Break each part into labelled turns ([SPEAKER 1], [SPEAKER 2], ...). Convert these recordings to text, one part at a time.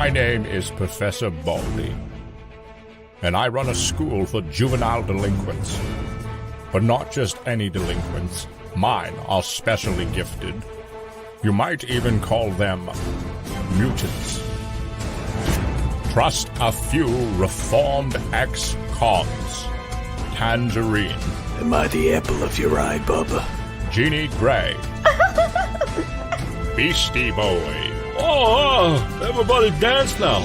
[SPEAKER 1] My name is Professor Baldy, and I run a school for juvenile delinquents. But not just any delinquents. Mine are specially gifted. You might even call them mutants. Trust a few reformed ex-cons. Tangerine.
[SPEAKER 2] Am I the apple of your eye, Bubba?
[SPEAKER 1] Jeannie Gray. Beastie Boy.
[SPEAKER 3] Everybody dance now.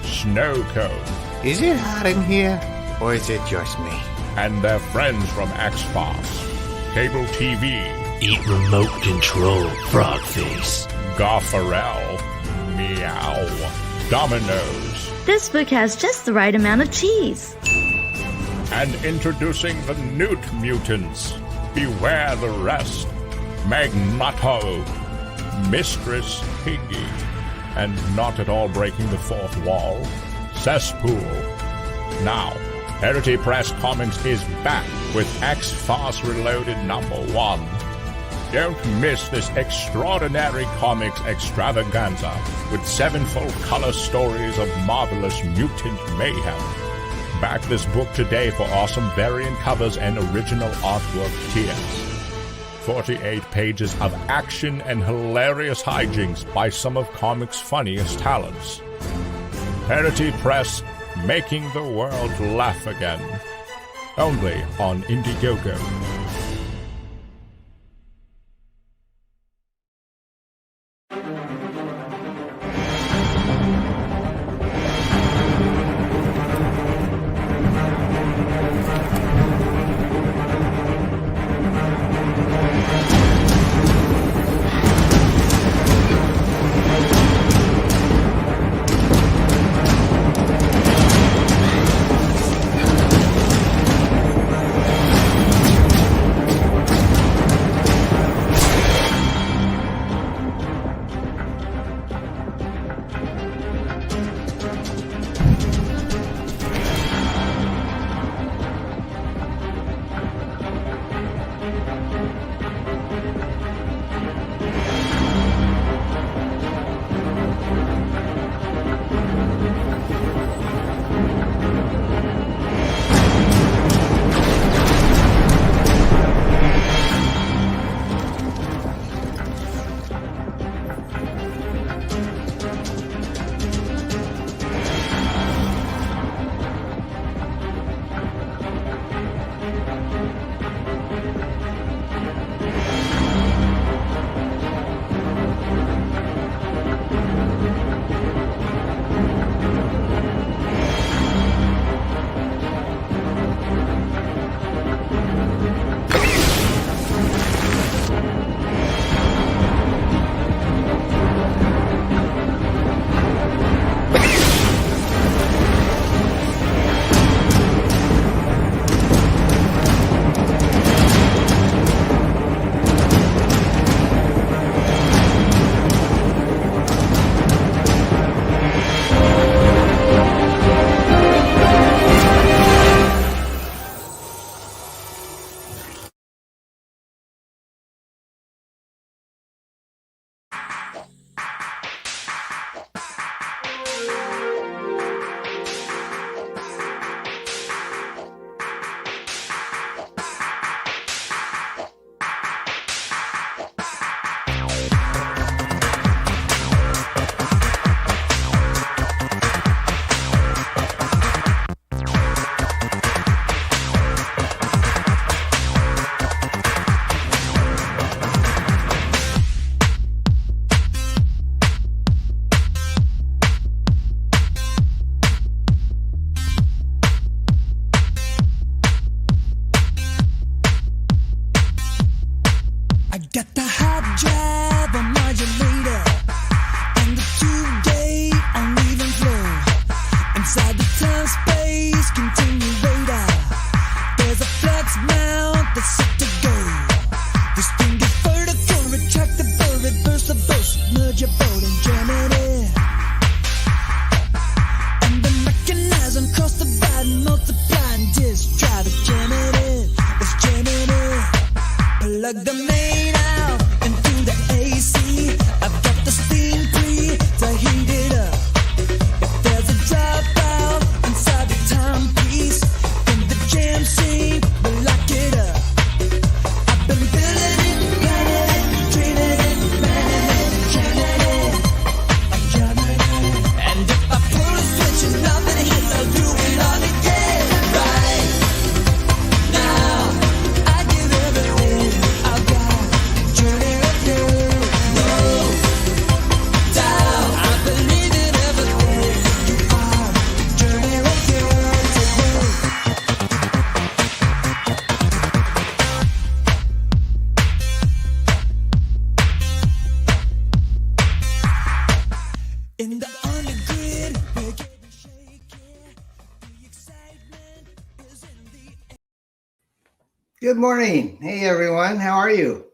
[SPEAKER 1] Snow Cone.
[SPEAKER 4] Is it hot in here, or is it just me?
[SPEAKER 1] And their friends from X-Farce. Cable TV.
[SPEAKER 3] Eat remote control, frog face.
[SPEAKER 1] Garfarel. Meow. Dominoes.
[SPEAKER 5] This book has just the right amount of cheese.
[SPEAKER 1] And introducing the Newt Mutants. Beware the rest. Magneto. Mistress Piggy. And not at all breaking the fourth wall. Cesspool. Now, Parody Press Comics is back with X-Farce Reloaded #1. Don't miss this extraordinary comics extravaganza with 7 full-color stories of marvelous mutant mayhem. Back this book today for awesome variant covers and original artwork tiers. 48 pages of action and hilarious hijinks by some of comics' funniest talents. Parody Press, making the world laugh again. Only on Indiegogo.
[SPEAKER 4] Good morning. Hey, everyone. How are you?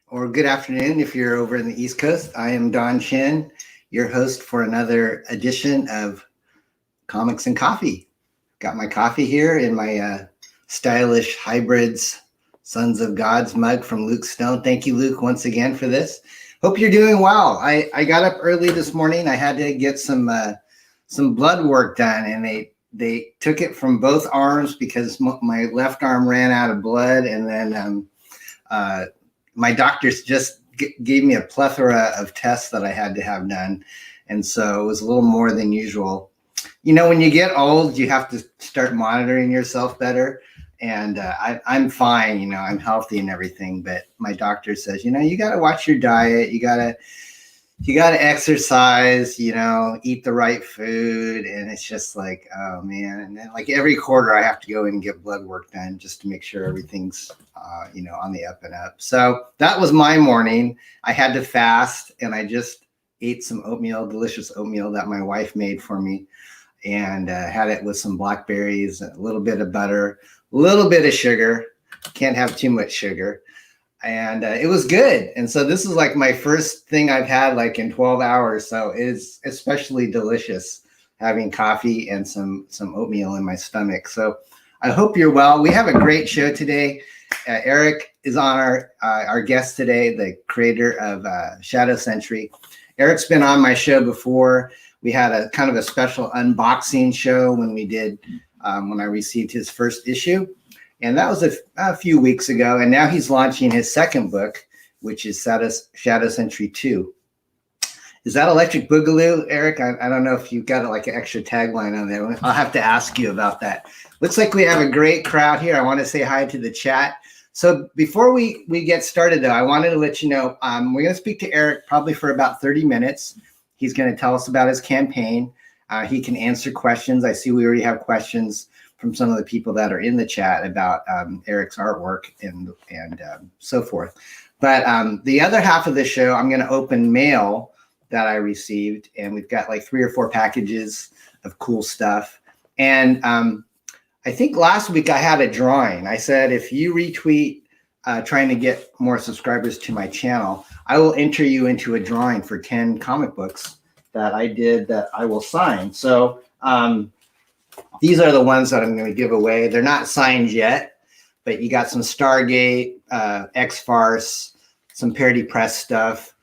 [SPEAKER 4] Or good afternoon if you're over in the East Coast. I am Don Chin, your host for another edition of Comics and Coffee. Got my coffee here in my stylish Hybrids Sons of Gods mug from Luke Stone. Thank you, Luke, once again for this. Hope you're doing well. I got up early this morning. I had to get some blood work done, and they took it from both arms because my left arm ran out of blood, and then my doctors just gave me a plethora of tests that I had to have done, and so it was a little more than usual. You know, when you get old, you have to start monitoring yourself better. And I'm fine, you know, I'm healthy and everything, but my doctor says, you know, you got to watch your diet. You got to exercise, you know, eat the right food. And it's just like, oh man. And then like every quarter I have to go in and get blood work done just to make sure everything's, you know, on the up and up. So that was my morning. I had to fast, and I just ate some oatmeal, delicious oatmeal that my wife made for me, and had it with some blackberries, a little bit of butter, a little bit of sugar. Can't have too much sugar. And it was good. And so this is like my first thing I've had like in 12 hours. So it's especially delicious having coffee and some oatmeal in my stomach. So I hope you're well. We have a great show today. Eric is on our guest today, the creator of Shadow Sentry. Eric's been on my show before. We had a kind of a special unboxing show when we did when I received his first issue. And that was a few weeks ago. And now he's launching his second book, which is Shadow Sentry 2. Is that Electric Boogaloo, Eric? I don't know if you've got like an extra tagline on there. I'll have to ask you about that. Looks like we have a great crowd here. I want to say hi to the chat. So before we get started, though, I wanted to let you know, we're going to speak to Eric probably for about 30 minutes. He's going to tell us about his campaign. He can answer questions. I see we already have questions from some of the people that are in the chat about Eric's artwork and so forth. But the other half of the show, I'm going to open mail that I received, and we've got like 3 or 4 packages of cool stuff. And I think last week I had a drawing. I said, if you retweet trying to get more subscribers to my channel, I will enter you into a drawing for 10 comic books that I did that I will sign. So these are the ones that I'm going to give away. They're not signed yet, but you got some Stargate, X-Farce, some Parody Press stuff,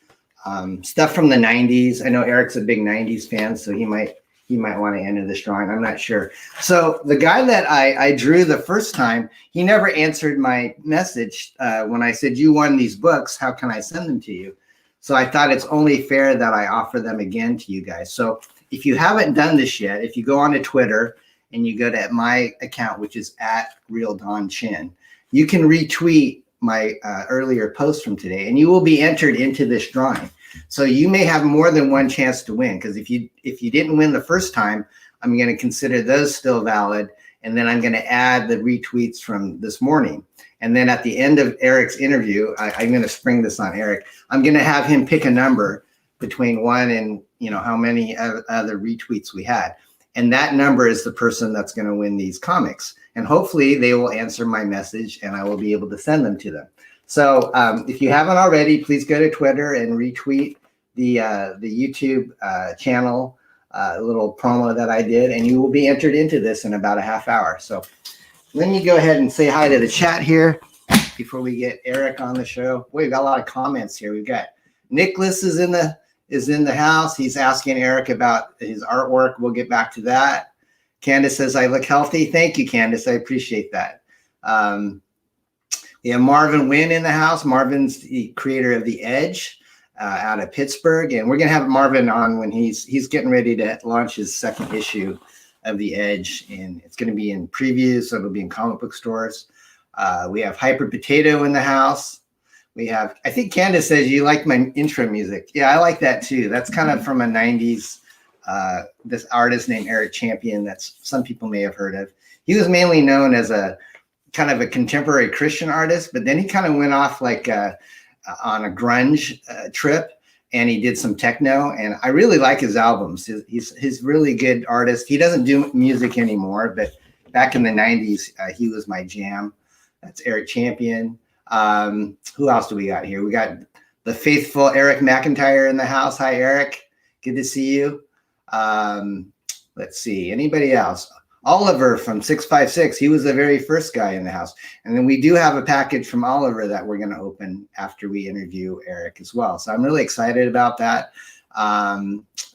[SPEAKER 4] stuff from the 90s. I know Eric's a big 90s fan, so he might want to enter this drawing. I'm not sure. So the guy that I drew the first time, he never answered my message when I said, you won these books, how can I send them to you? So I thought it's only fair that I offer them again to you guys. So if you haven't done this yet, if you go onto Twitter and you go to my account, which is @RealDonChin, you can retweet my earlier post from today, and you will be entered into this drawing. So you may have more than one chance to win, because if you didn't win the first time, I'm going to consider those still valid, and then I'm going to add the retweets from this morning. And then at the end of Eric's interview, I'm going to spring this on Eric. I'm going to have him pick a number between 1 and, you know, how many other retweets we had. And that number is the person that's going to win these comics. And hopefully they will answer my message and I will be able to send them to them. So if you haven't already, please go to Twitter and retweet the YouTube channel, little promo that I did, and you will be entered into this in about a half hour. So let me go ahead and say hi to the chat here before we get Eric on the show. We've got a lot of comments here. We've got Nicholas is in the house. He's asking Eric about his artwork. We'll get back to that. Candace says, I look healthy. Thank you, Candace. I appreciate that. We have Marvin Wynn in the house. Marvin's the creator of The Edge out of Pittsburgh. And we're going to have Marvin on when he's getting ready to launch his second issue of The Edge. And it's going to be in previews, so it'll be in comic book stores. We have Hyper Potato in the house. We have, I think Candace says you like my intro music. Yeah, I like that too. That's kind of from a 90s, this artist named Eric Champion that some people may have heard of. He was mainly known as a kind of a contemporary Christian artist, but then he kind of went off like on a grunge trip, and he did some techno, and I really like his albums. He's really good artist. He doesn't do music anymore, but back in the 90s, he was my jam. That's Eric Champion. Who else do we got here? We got the faithful Eric McIntyre in the house. Hi, Eric. Good to see you. Let's see. Anybody else? Oliver from 656. He was the very first guy in the house. And then we do have a package from Oliver that we're going to open after we interview Eric as well. So I'm really excited about that.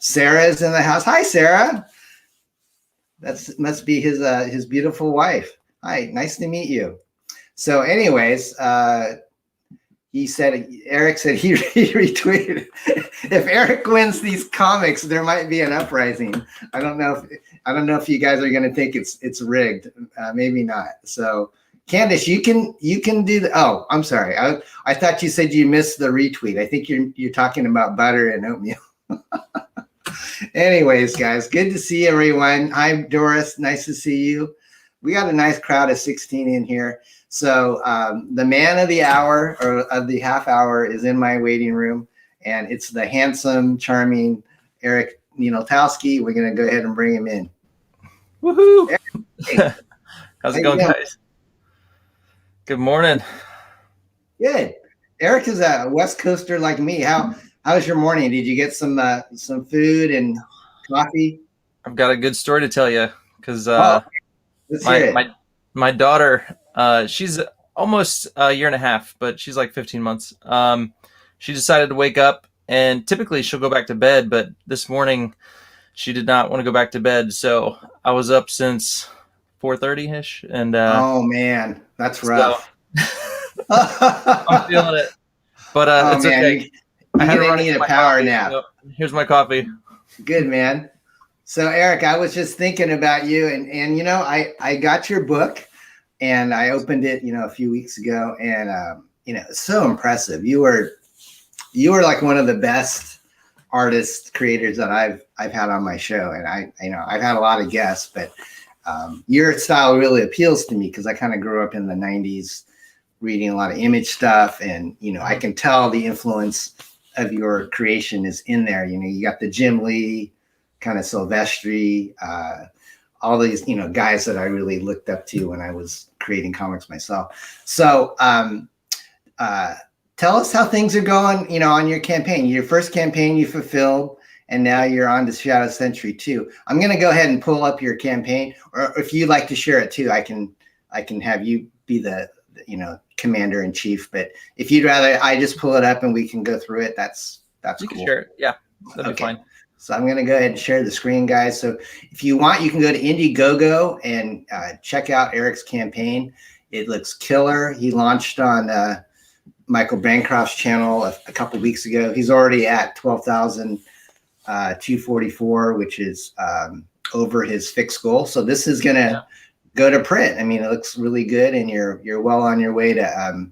[SPEAKER 4] Sarah's in the house. Hi, Sarah. That must be his beautiful wife. Hi, nice to meet you. So anyways, Eric said he retweeted. If Eric wins these comics, there might be an uprising. I don't know if you guys are going to think it's rigged. Maybe not. So Candace, you can do the. Oh, I'm sorry. I thought you said you missed the retweet. I think you're talking about butter and oatmeal. Anyways, guys, good to see everyone. Hi, Doris. Nice to see you. We got a nice crowd of 16 in here. So the man of the hour or of the half hour is in my waiting room, and it's the handsome, charming ERIC NINALTOWSKI. We're going to go ahead and bring him in.
[SPEAKER 6] Woohoo!
[SPEAKER 4] Hey.
[SPEAKER 6] How's it going, guys? Good morning.
[SPEAKER 4] Good. Eric is a West Coaster like me. How's your morning? Did you get some food and coffee?
[SPEAKER 6] I've got a good story to tell you because my daughter, she's almost a year and a half, but she's like 15 months. She decided to wake up, and typically she'll go back to bed, but this morning she did not want to go back to bed. So I was up since 4:30-ish. And
[SPEAKER 4] oh man, that's rough.
[SPEAKER 6] So, I'm feeling it, but it's okay.
[SPEAKER 4] I need a power nap.
[SPEAKER 6] So here's my coffee.
[SPEAKER 4] Good, man. So Eric, I was just thinking about you, and I got your book, and I opened it a few weeks ago, and it's so impressive. You were like one of the best artist creators that I've had on my show, and I've had a lot of guests, but your style really appeals to me because I kind of grew up in the 90s reading a lot of image stuff, and I can tell the influence of your creation is in there. You got the Jim Lee, kind of Silvestri, all these guys that I really looked up to when I was creating comics myself. So tell us how things are going on your campaign. Your first campaign you fulfilled, and now you're on to Shadow Sentry 2. I'm going to go ahead and pull up your campaign, or if you'd like to share it too, I can have you be the commander in chief. But if you'd rather I just pull it up and we can go through it, that's
[SPEAKER 6] You
[SPEAKER 4] cool.
[SPEAKER 6] can share it. Yeah, that'd be fine.
[SPEAKER 4] So I'm going to go ahead and share the screen, guys. So if you want, you can go to Indiegogo and check out Eric's campaign. It looks killer. He launched on Michael Bancroft's channel a couple weeks ago. He's already at 12,244, which is over his fixed goal. So this is going to go to print. I mean, it looks really good, and you're well on your way to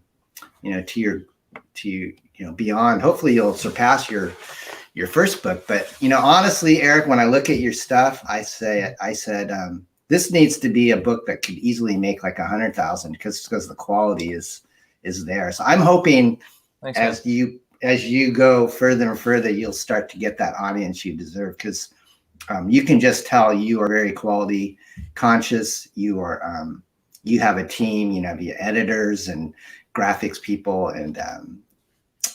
[SPEAKER 4] beyond. Hopefully, you'll surpass your first book. But honestly, Eric, when I look at your stuff, I said this needs to be a book that could easily make like 100,000 because the quality is there. So I'm hoping as you go further and further, you'll start to get that audience you deserve, because you can just tell you are very quality conscious. You have a team, you have your editors and graphics people, and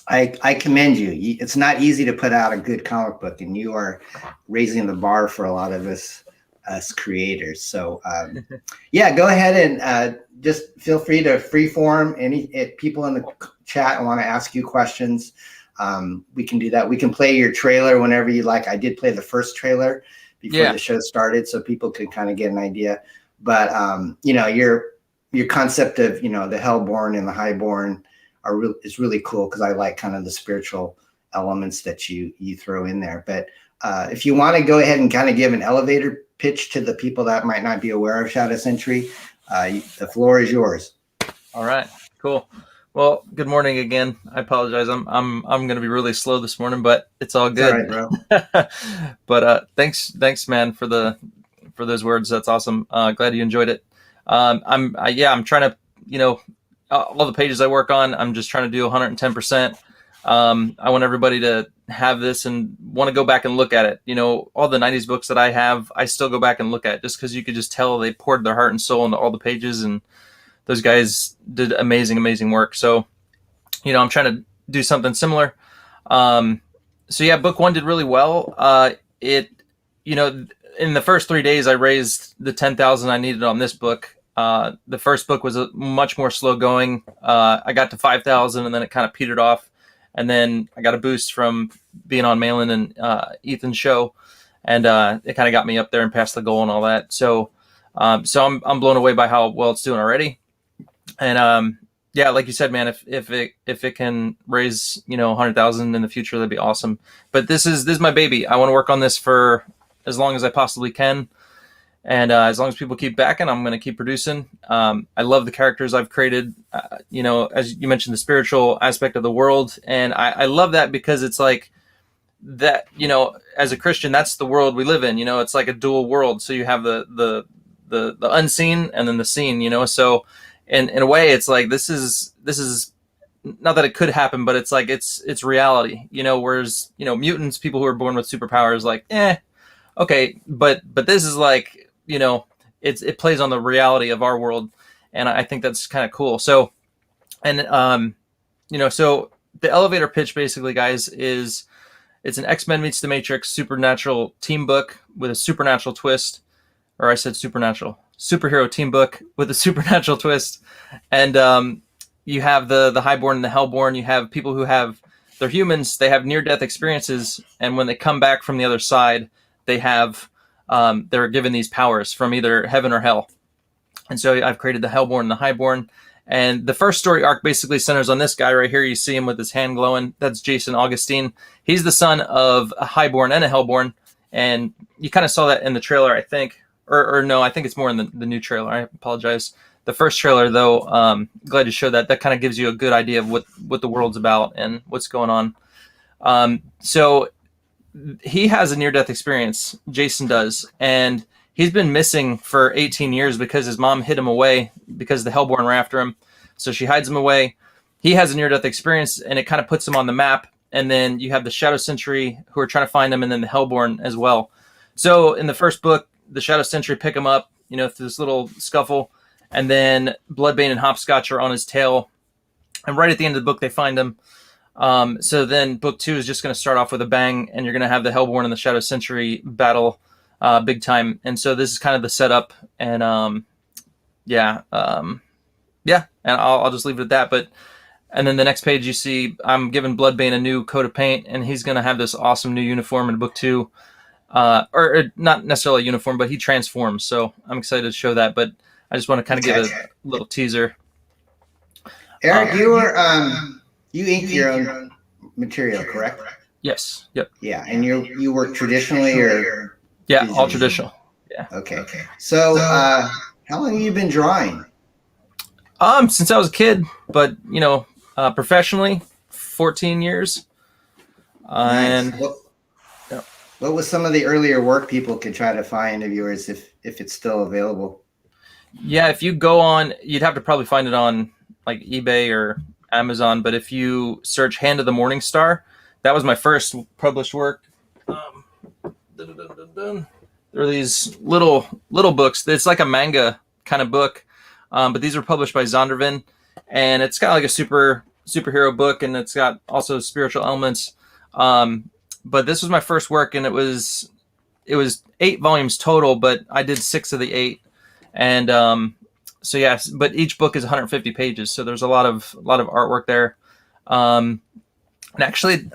[SPEAKER 4] I commend you. It's not easy to put out a good comic book, and you are raising the bar for a lot of us creators. So go ahead and just feel free to freeform people in the chat want to ask you questions. We can do that. We can play your trailer whenever you like. I did play the first trailer before the show started, so people could kind of get an idea. But your concept of the Hellborn and the Highborn is really cool, because I like kind of the spiritual elements that you throw in there. But if you want to go ahead and kind of give an elevator pitch to the people that might not be aware of Shadow Sentry, the floor is yours.
[SPEAKER 6] All right, cool. Well, good morning again. I apologize. I'm going to be really slow this morning, but it's all good.
[SPEAKER 4] It's all right, bro.
[SPEAKER 6] But thanks, man, for those words. That's awesome. Glad you enjoyed it. I'm trying to, all the pages I work on, I'm just trying to do 110%. I want everybody to have this and want to go back and look at it. All the 90s books that I have, I still go back and look at, just because you could just tell they poured their heart and soul into all the pages, and those guys did amazing work. So, I'm trying to do something similar. So yeah, book 1 did really well. In the first 3 days, I raised the 10,000 I needed on this book. The first book was much more slow going. I got to 5,000 and then it kind of petered off. And then I got a boost from being on Malin and Ethan's show, and it kind of got me up there and past the goal and all that. So, I'm blown away by how well it's doing already. And yeah, like you said, man, if it can raise 100,000 in the future, that'd be awesome. But this is my baby. I want to work on this for as long as I possibly can. And as long as people keep backing, I'm going to keep producing. I love the characters I've created, as you mentioned, the spiritual aspect of the world. And I love that because it's like that, as a Christian, that's the world we live in. It's like a dual world. So you have the unseen and then the seen, so in a way, it's like this is not that it could happen, but it's like it's reality, whereas, mutants, people who are born with superpowers, like, okay. But this is like, it plays on the reality of our world. And I think that's kind of cool. So, and, so the elevator pitch basically, guys, is it's an X-Men meets the Matrix supernatural team book with a supernatural twist. Or I said supernatural. Superhero team book with a supernatural twist. And you have the Highborn and the Hellborn. You have people who they're humans. They have near-death experiences. And when they come back from the other side, they have... they're given these powers from either heaven or hell. And so I've created the Hellborn and the Highborn. And the first story arc basically centers on this guy right here. You see him with his hand glowing. That's Jason Augustine. He's the son of a Highborn and a Hellborn. And you kind of saw that in the trailer, I think. Or no, I think it's more in the new trailer. I apologize. The first trailer, though, glad to show that. That kind of gives you a good idea of what the world's about and what's going on. So he has a near-death experience, Jason does, and he's been missing for 18 years because his mom hid him away because the Hellborn were after him. So she hides him away. He has a near-death experience, and it kind of puts him on the map. And then you have the Shadow Sentry who are trying to find him, and then the Hellborn as well. So in the first book, the Shadow Sentry pick him up, through this little scuffle, and then Bloodbane and Hopscotch are on his tail. And right at the end of the book, they find him. So then book 2 is just going to start off with a bang, and you're going to have the Hellborn and the Shadow Sentry battle big time. And so this is kind of the setup, and and I'll just leave it at that. And then the next page you see I'm giving Bloodbane a new coat of paint, and he's going to have this awesome new uniform in book 2. Or not necessarily a uniform, but he transforms. So I'm excited to show that, but I just want to kind of give a little teaser.
[SPEAKER 4] Eric, you ink your own material, correct?
[SPEAKER 6] Yes. Yep.
[SPEAKER 4] Yeah, and you work traditionally or?
[SPEAKER 6] Yeah, all traditional. Yeah.
[SPEAKER 4] Okay. So, how long have you been drawing?
[SPEAKER 6] Since I was a kid, but professionally, 14 years.
[SPEAKER 4] Nice.
[SPEAKER 6] And
[SPEAKER 4] what was some of the earlier work people could try to find of yours if it's still available?
[SPEAKER 6] Yeah, if you go on, you'd have to probably find it on like eBay or Amazon, but if you search Hand of the Morning Star, that was my first published work. There are these little books. It's like a manga kind of book, but these were published by Zondervan, and it's got like a superhero book, and it's got also spiritual elements. But this was my first work, and it was 8 volumes total, but I did 6 of the 8, and so yes, but each book is 150 pages, so there's a lot of artwork there. And actually,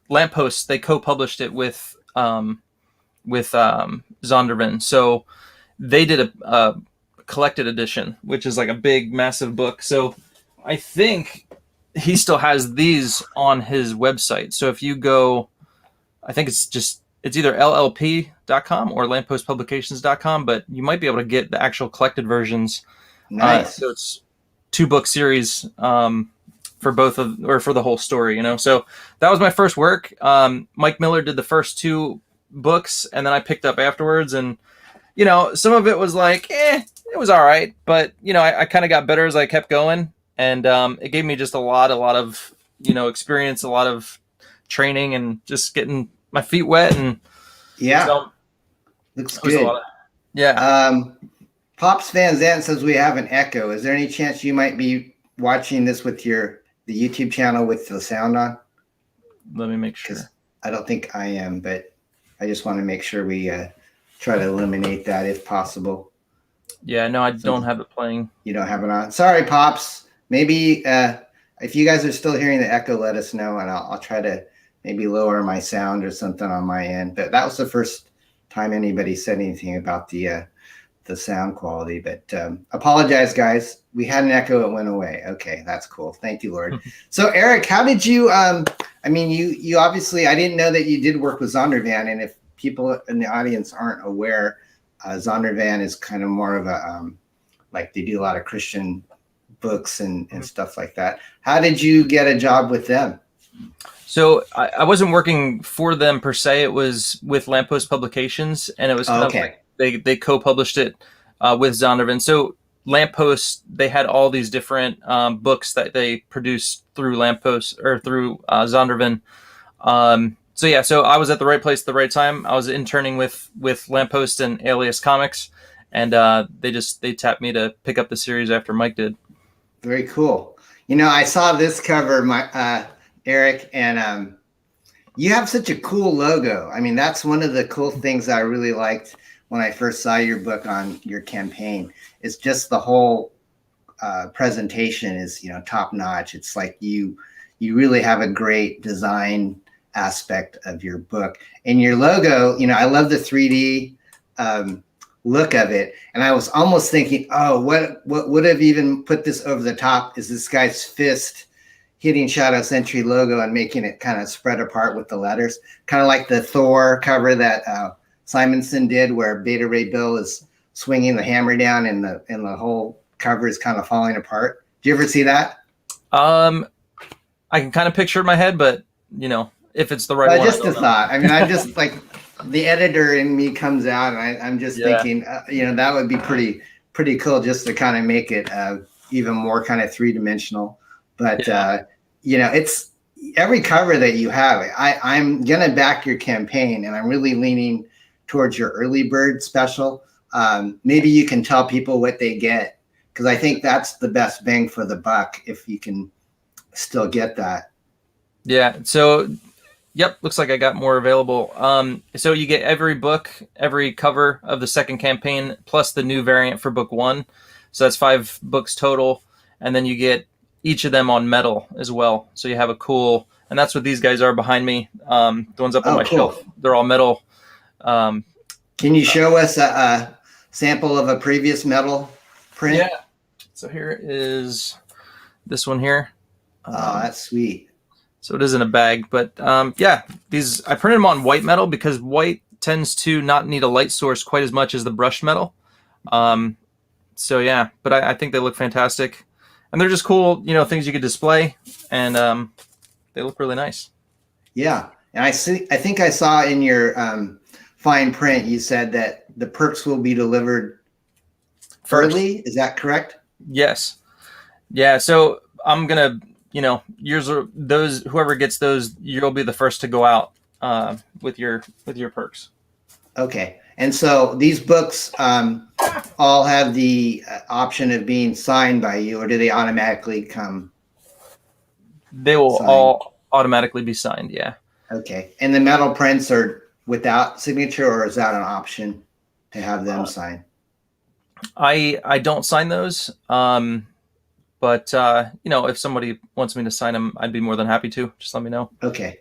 [SPEAKER 6] Lamppost, they co-published it with Zondervan, so they did a collected edition, which is like a big, massive book. So I think he still has these on his website. So if you go, I think it's either llp.com or lamppostpublications.com, but you might be able to get the actual collected versions.
[SPEAKER 4] Nice.
[SPEAKER 6] So it's 2-book series for both for the whole story, So that was my first work. Mike Miller did the first 2 books, and then I picked up afterwards, and some of it was like, it was all right, but I kind of got better as I kept going. And it gave me just a lot of, experience, a lot of training, and just getting my feet wet. And
[SPEAKER 4] yeah,
[SPEAKER 6] so,
[SPEAKER 4] looks good. Pops Van Zandt says we have an echo. Is there any chance you might be watching this with the YouTube channel with the sound on?
[SPEAKER 6] Let me make sure.
[SPEAKER 4] I don't think I am, but I just want to make sure we try to eliminate that if possible.
[SPEAKER 6] Yeah, no, I don't have it playing.
[SPEAKER 4] You don't have it on. Sorry, Pops. Maybe if you guys are still hearing the echo, let us know, and I'll try to maybe lower my sound or something on my end. But that was the first time anybody said anything about the sound quality. But apologize, guys. We had an echo. It went away. Okay, that's cool. Thank you, Lord. So, Eric, how did you? I mean, you obviously. I didn't know that you did work with Zondervan, and if people in the audience aren't aware, Zondervan is kind of more of a like they do a lot of Christian books and stuff like that. How did you get a job with them?
[SPEAKER 6] So I wasn't working for them per se. It was with Lamppost Publications, and it was kind of like they co-published it with Zondervan. So Lamppost, they had all these different books that they produced through Lamppost or through Zondervan. So yeah, so I was at the right place at the right time. I was interning with Lamppost and Alias Comics, and they tapped me to pick up the series after Mike did.
[SPEAKER 4] Very cool. You know, I saw this cover, Eric, and you have such a cool logo. I mean, that's one of the cool things I really liked when I first saw your book on your campaign. It's just the whole presentation is, top notch. It's like you really have a great design aspect of your book, and your logo. I love the 3D look of it, and I was almost thinking, oh, what would have even put this over the top is this guy's fist hitting Shadow Sentry logo and making it kind of spread apart with the letters, kind of like the Thor cover that Simonson did, where Beta Ray Bill is swinging the hammer down and the whole cover is kind of falling apart. Do you ever see that?
[SPEAKER 6] I can kind of picture it in my head, but if it's the right one.
[SPEAKER 4] Just a thought. I mean, I just like the editor in me comes out, and I'm just thinking, that would be pretty cool just to kind of make it even more kind of three-dimensional. But it's every cover that you have. I'm gonna back your campaign, and I'm really leaning towards your early bird special. Maybe you can tell people what they get, because I think that's the best bang for the buck if you can still get that.
[SPEAKER 6] Yeah. So, yep. Looks like I got more available. So you get every book, every cover of the second campaign, plus the new variant for book 1. So that's 5 books total, and then you get each of them on metal as well. So you have a cool, and that's what these guys are behind me. The ones up on my shelf, they're all metal.
[SPEAKER 4] Can you show us a sample of a previous metal print?
[SPEAKER 6] Yeah. So here is this one here.
[SPEAKER 4] Oh, that's sweet.
[SPEAKER 6] So it is in a bag, but these I printed them on white metal because white tends to not need a light source quite as much as the brushed metal. So yeah, but I think they look fantastic. And they're just cool, things you could display, and they look really nice.
[SPEAKER 4] Yeah, and I think I saw in your fine print you said that the perks will be delivered early. Is that correct?
[SPEAKER 6] Yes. Yeah. So I'm gonna, whoever gets those, you'll be the first to go out with your perks. Okay.
[SPEAKER 4] And so these books all have the option of being signed by you, or do they automatically come?
[SPEAKER 6] They will
[SPEAKER 4] signed?
[SPEAKER 6] all automatically be signed, yeah.
[SPEAKER 4] Okay. And the metal prints are without signature, or is that an option to have them signed?
[SPEAKER 6] I don't sign those, but if somebody wants me to sign them, I'd be more than happy to. Just let me know.
[SPEAKER 4] Okay.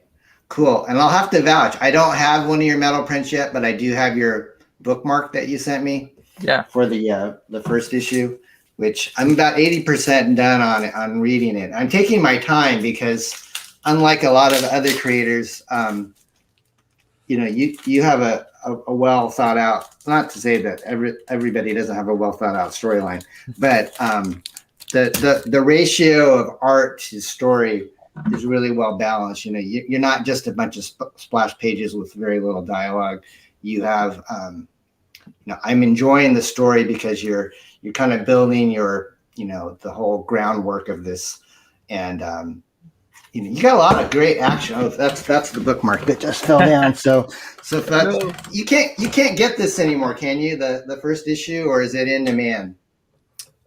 [SPEAKER 4] Cool. And I'll have to vouch. I don't have one of your metal prints yet, but I do have your bookmark that you sent me.
[SPEAKER 6] Yeah.
[SPEAKER 4] For the first issue, which I'm about 80% done on reading it. I'm taking my time because, unlike a lot of other creators, you have a well thought out. Not to say that everybody doesn't have a well thought out storyline, but the ratio of art to story is really well balanced. You're not just a bunch of splash pages with very little dialogue. You have, I'm enjoying the story because you're kind of building your, the whole groundwork of this, and you got a lot of great action. Oh, that's the bookmark that just fell down. So if that, you can't get this anymore, can you? The first issue, or is it in demand?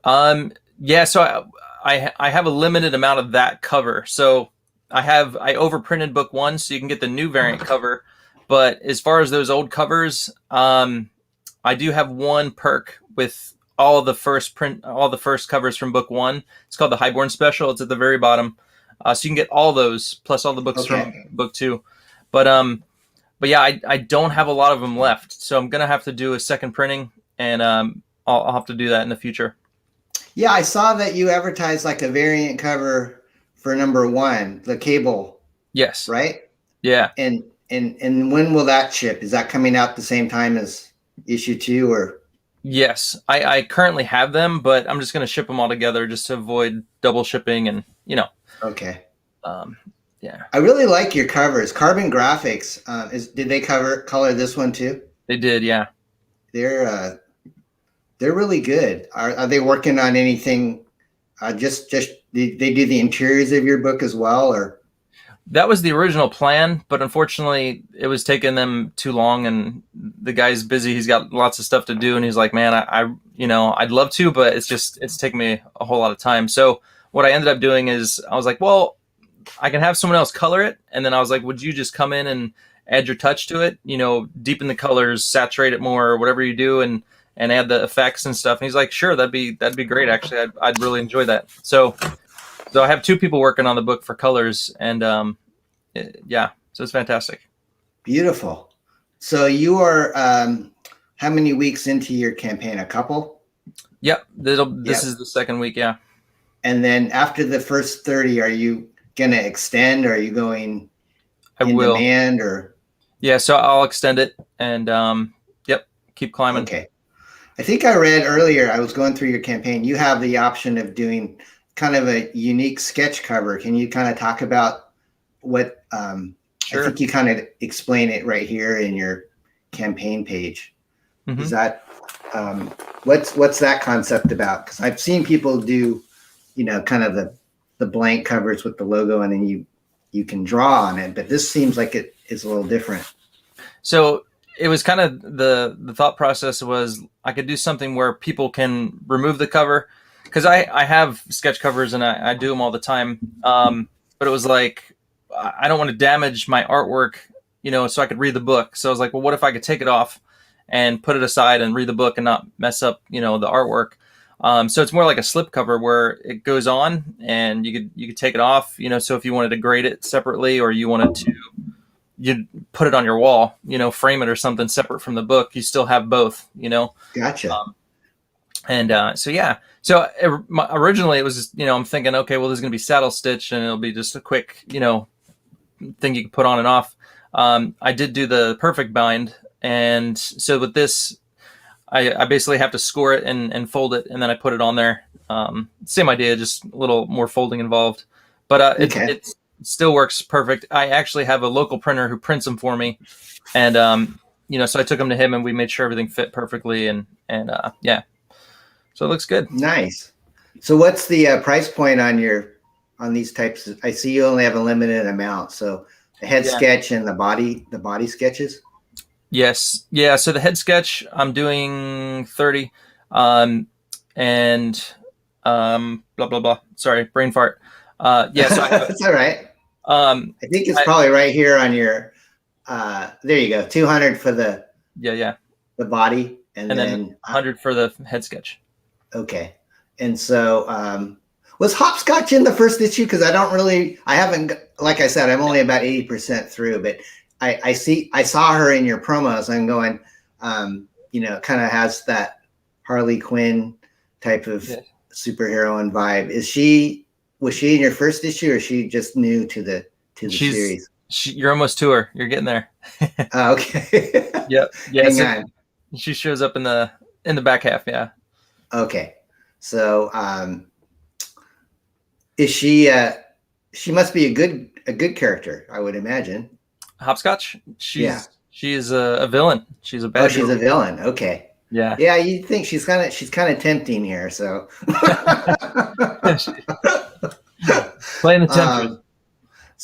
[SPEAKER 6] Yeah, so I have a limited amount of that cover. So I overprinted book 1, so you can get the new variant cover. But as far as those old covers, I do have one perk with all the first covers from book 1. It's called the Highborn Special. It's at the very bottom. So you can get all those plus all the books from book 2. But yeah, I don't have a lot of them left. So I'm going to have to do a second printing, and I'll have to do that in the future.
[SPEAKER 4] Yeah, I saw that you advertised like a variant cover for number 1, the cable.
[SPEAKER 6] Yes.
[SPEAKER 4] Right?
[SPEAKER 6] Yeah.
[SPEAKER 4] And when will that ship? Is that coming out the same time as issue 2, or?
[SPEAKER 6] Yes, I currently have them, but I'm just going to ship them all together just to avoid double shipping and,
[SPEAKER 4] Okay.
[SPEAKER 6] Yeah.
[SPEAKER 4] I really like your covers. Carbon Graphics. Did they color this one too?
[SPEAKER 6] They did, yeah.
[SPEAKER 4] They're really good. Are they working on anything? Just they do the interiors of your book as well, or?
[SPEAKER 6] That was the original plan, but unfortunately it was taking them too long, and the guy's busy. He's got lots of stuff to do, and he's like, man, I'd love to, but it's taking me a whole lot of time. So what I ended up doing is I was like, well, I can have someone else color it. And then I was like, would you just come in and add your touch to it? Deepen the colors, saturate it more, or whatever you do, and add the effects and stuff. And he's like, sure, that'd be great. Actually, I'd really enjoy that. So I have 2 people working on the book for colors, and yeah, so it's fantastic.
[SPEAKER 4] Beautiful. So you are how many weeks into your campaign? A couple?
[SPEAKER 6] Yep. This is the second week, yeah.
[SPEAKER 4] And then after the first 30, are you going to extend, or are you going in demand, or?
[SPEAKER 6] Yeah, so I'll extend it, and keep climbing.
[SPEAKER 4] Okay. I think I read earlier, I was going through your campaign, you have the option of doing kind of a unique sketch cover. Can you kind of talk about what
[SPEAKER 6] Sure.
[SPEAKER 4] I think you kind of explain it right here in your campaign page.
[SPEAKER 6] Mm-hmm.
[SPEAKER 4] Is that what's that concept about? Because I've seen people do, kind of the blank covers with the logo, and then you can draw on it, but this seems like it is a little different.
[SPEAKER 6] So it was kind of the thought process was I could do something where people can remove the cover, because I have sketch covers and I do them all the time. But it was like, I don't want to damage my artwork, so I could read the book. So I was like, well, what if I could take it off and put it aside and read the book and not mess up, the artwork. So it's more like a slip cover where it goes on and you could take it off, so if you wanted to grade it separately, or you wanted to, you'd put it on your wall, frame it or something separate from the book, you still have both,
[SPEAKER 4] Gotcha.
[SPEAKER 6] So yeah, so originally it was, I'm thinking, okay, well, there's going to be saddle stitch and it'll be just a quick, thing you can put on and off. I did do the perfect bind. And so with this, I basically have to score it and fold it, and then I put it on there. Same idea, just a little more folding involved, but it still works perfect. I actually have a local printer who prints them for me, and so I took them to him, and we made sure everything fit perfectly, and yeah, so it looks good.
[SPEAKER 4] Nice. So what's the price point on these types? I see you only have a limited amount. So the head sketch and the body sketches.
[SPEAKER 6] Yes. Yeah. So the head sketch, I'm doing 30, and blah, blah, blah. Sorry, brain fart. Yeah. So
[SPEAKER 4] that's all right. I think it's probably right here on your, there you go. 200 for the body, and then
[SPEAKER 6] 100 for the head sketch.
[SPEAKER 4] Okay. And so, was Hopscotch in the first issue? Cause I haven't, like I said, I'm only about 80% through, but I saw her in your promos. I'm going, kind of has that Harley Quinn type of superheroine vibe. Was she in your first issue, or is she just new to the series?
[SPEAKER 6] You're almost to her. You're getting there.
[SPEAKER 4] Okay.
[SPEAKER 6] Yep. Yeah.
[SPEAKER 4] Hang on.
[SPEAKER 6] She shows up in the back half. Yeah.
[SPEAKER 4] Okay. So, is she must be a good character, I would imagine.
[SPEAKER 6] Hopscotch? She's a villain. She's a bad
[SPEAKER 4] she's a villain. Okay.
[SPEAKER 6] Yeah.
[SPEAKER 4] Yeah, you'd think she's kind of tempting here, so
[SPEAKER 6] playing the temptress.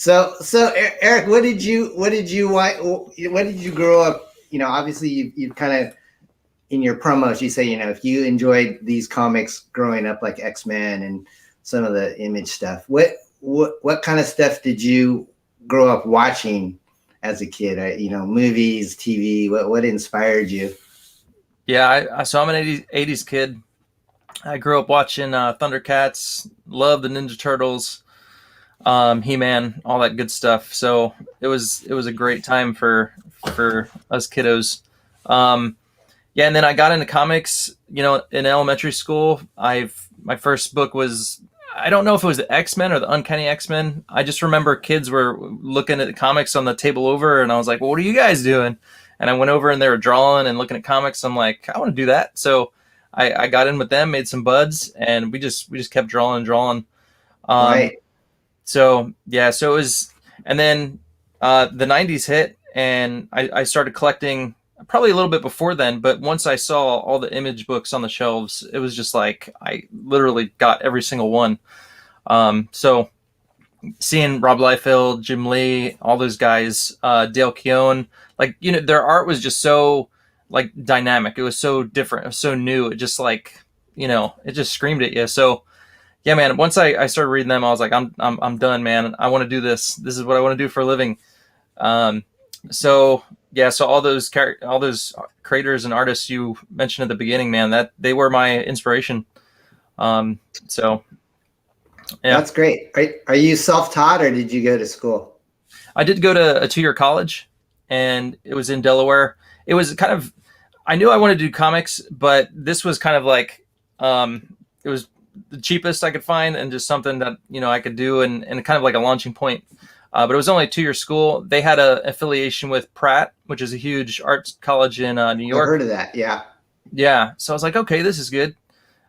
[SPEAKER 4] Eric, what did you grow up? You know, obviously you kind of in your promos you say, you know, if you enjoyed these comics growing up like X-Men and some of the Image stuff, what kind of stuff did you grow up watching as a kid? You know, movies, TV. What inspired you?
[SPEAKER 6] Yeah, so I'm an 80s kid. I grew up watching Thundercats, loved the Ninja Turtles, He-Man, all that good stuff. So it was a great time for us kiddos. Yeah, and then I got into comics, you know, in elementary school. My first book was, I don't know if it was the X-Men or the Uncanny X-Men. I just remember kids were looking at the comics on the table over, and I was like, well, what are you guys doing? And I went over and they were drawing and looking at comics. I'm like, I want to do that. So I got in with them, made some buds, and we just kept drawing.
[SPEAKER 4] Right.
[SPEAKER 6] So yeah, so it was, and then the 90s hit, and I started collecting probably a little bit before then, but once I saw all the Image books on the shelves, it was just like I literally got every single one. So seeing Rob Liefeld, Jim Lee, all those guys, Dale Keown, like, you know, their art was just so like dynamic. It was so different. It was so new. It just like, you know, it just screamed at you. So yeah, man, once I started reading them, I was like, I'm done, man. I want to do this. This is what I want to do for a living. So yeah, so all those creators and artists you mentioned at the beginning, man, that they were my inspiration. So yeah,
[SPEAKER 4] that's great. Are you self-taught or did you go to school?
[SPEAKER 6] I did go to a 2-year college, and it was in Delaware. It was kind of, I knew I wanted to do comics, but this was kind of like, it was the cheapest I could find and just something that, you know, I could do and kind of like a launching point. But it was only a 2-year school. They had an affiliation with Pratt, which is a huge arts college in New York.
[SPEAKER 4] I've heard of that. Yeah.
[SPEAKER 6] Yeah. So I was like, okay, this is good.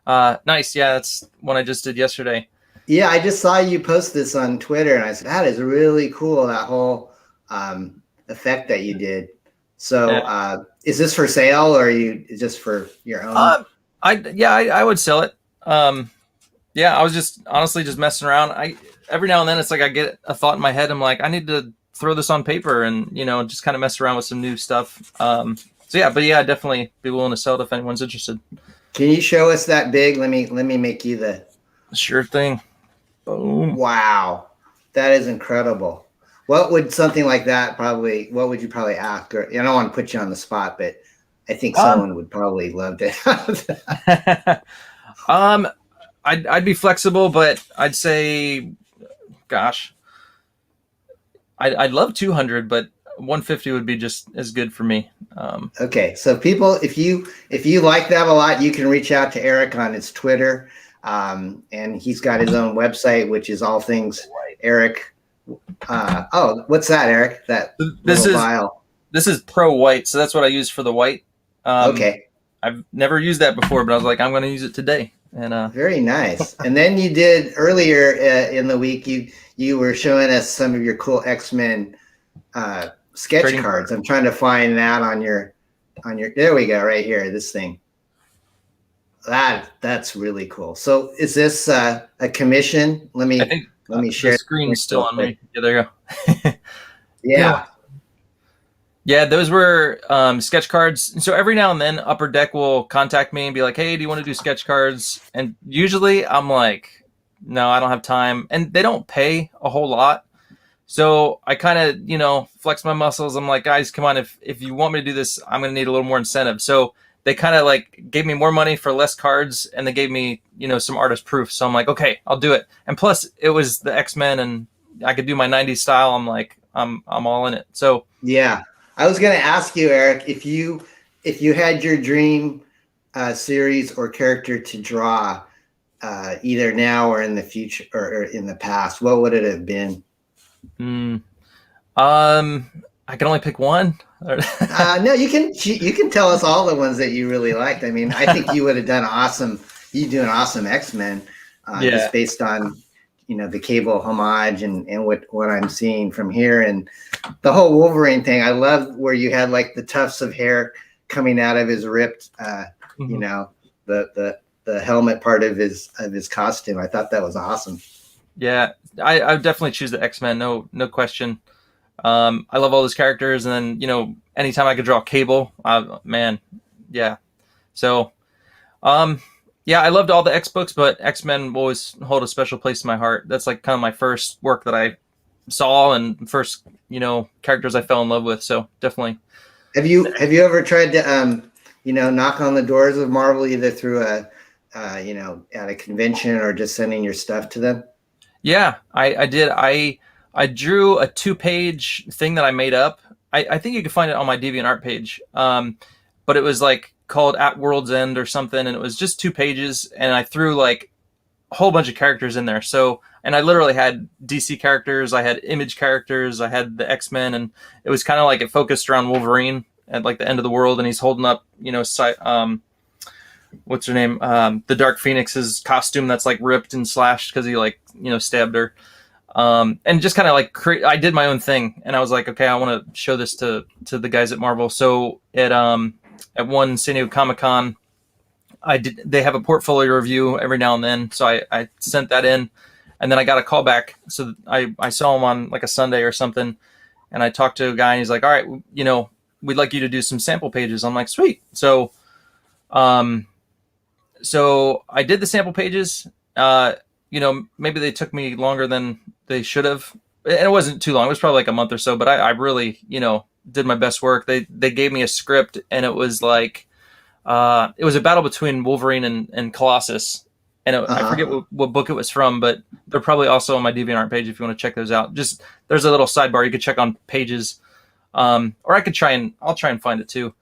[SPEAKER 6] Nice. Yeah. That's one I just did yesterday.
[SPEAKER 4] Yeah. I just saw you post this on Twitter and I said, that is really cool. That whole effect that you did. So
[SPEAKER 6] Yeah.
[SPEAKER 4] Is this for sale or are you just for your own?
[SPEAKER 6] I would sell it. Yeah, I was just honestly just messing around. Every now and then it's like I get a thought in my head. I'm like, I need to throw this on paper and, you know, just kind of mess around with some new stuff. So yeah, but yeah, I'd definitely be willing to sell it if anyone's interested.
[SPEAKER 4] Can you show us that big? Let me make you the.
[SPEAKER 6] Sure thing. Boom.
[SPEAKER 4] Wow, that is incredible. What would something like that what would you probably ask? Or, I don't want to put you on the spot, but I think someone would probably love to have that.
[SPEAKER 6] I'd be flexible, but I'd say, gosh, I'd love 200, but 150 would be just as good for me.
[SPEAKER 4] Okay, so people, if you like that a lot, you can reach out to Eric on his Twitter, and he's got his own website, which is all things Eric. What's that, Eric? This
[SPEAKER 6] is Pro White, so that's what I use for the white.
[SPEAKER 4] Okay,
[SPEAKER 6] I've never used that before, but I was like, I'm going to use it today. And
[SPEAKER 4] very nice. And then you did earlier in the week, you were showing us some of your cool X-Men sketch cards. I'm trying to find that on your there we go, right here, this thing. That's really cool. So is this a commission? Let me share.
[SPEAKER 6] The screen's still on me. Yeah, there you go.
[SPEAKER 4] Yeah.
[SPEAKER 6] Yeah, those were sketch cards. So every now and then Upper Deck will contact me and be like, hey, do you want to do sketch cards? And usually I'm like, no, I don't have time. And they don't pay a whole lot. So I kind of, you know, flex my muscles. I'm like, guys, come on. If you want me to do this, I'm going to need a little more incentive. So they kind of like gave me more money for less cards, and they gave me, you know, some artist proof. So I'm like, okay, I'll do it. And plus it was the X-Men and I could do my 90s style. I'm like, I'm all in it. So
[SPEAKER 4] yeah. I was going to ask you, Eric, if you had your dream series or character to draw, either now or in the future or in the past, what would it have been?
[SPEAKER 6] I can only pick one.
[SPEAKER 4] No, you can tell us all the ones that you really liked. I mean, I think you would have done awesome. You do an awesome X-Men, just based on, you know, the Cable homage and what I'm seeing from here, and the whole Wolverine thing. I love where you had like the tufts of hair coming out of his ripped, you know, the helmet part of his costume. I thought that was awesome.
[SPEAKER 6] Yeah, I would definitely choose the X-Men. No question. I love all those characters, and then, you know, anytime I could draw Cable, man, yeah. So, yeah, I loved all the X books, but X-Men will always hold a special place in my heart. That's like kind of my first work that I saw and first, you know, characters I fell in love with. So definitely.
[SPEAKER 4] Have you ever tried to you know, knock on the doors of Marvel, either through you know, at a convention or just sending your stuff to them?
[SPEAKER 6] Yeah, I did. I drew a 2-page thing that I made up. I think you can find it on my DeviantArt page. But it was like called At World's End or something, and it was just 2 pages, and I threw like a whole bunch of characters in there. So, and I literally had DC characters, I had Image characters, I had the X-Men, and it was kind of like it focused around Wolverine at like the end of the world, and he's holding up, you know, what's her name? The Dark Phoenix's costume that's like ripped and slashed because he, like, you know, stabbed her. And just kind of like I did my own thing, and I was like, okay, I want to show this to the guys at Marvel. So at one San Diego Comic-Con, they have a portfolio review every now and then. So I sent that in, and then I got a call back. So I saw him on like a Sunday or something, and I talked to a guy, and he's like, all right, you know, we'd like you to do some sample pages. I'm like, sweet. So, so I did the sample pages. You know, maybe they took me longer than they should have. And it wasn't too long. It was probably like a month or so, but I really, you know, did my best work. They gave me a script, and it was like, it was a battle between Wolverine and Colossus. And I forget what book it was from, but they're probably also on my DeviantArt page if you want to check those out. Just, there's a little sidebar you could check on pages. Or I'll try and find it too,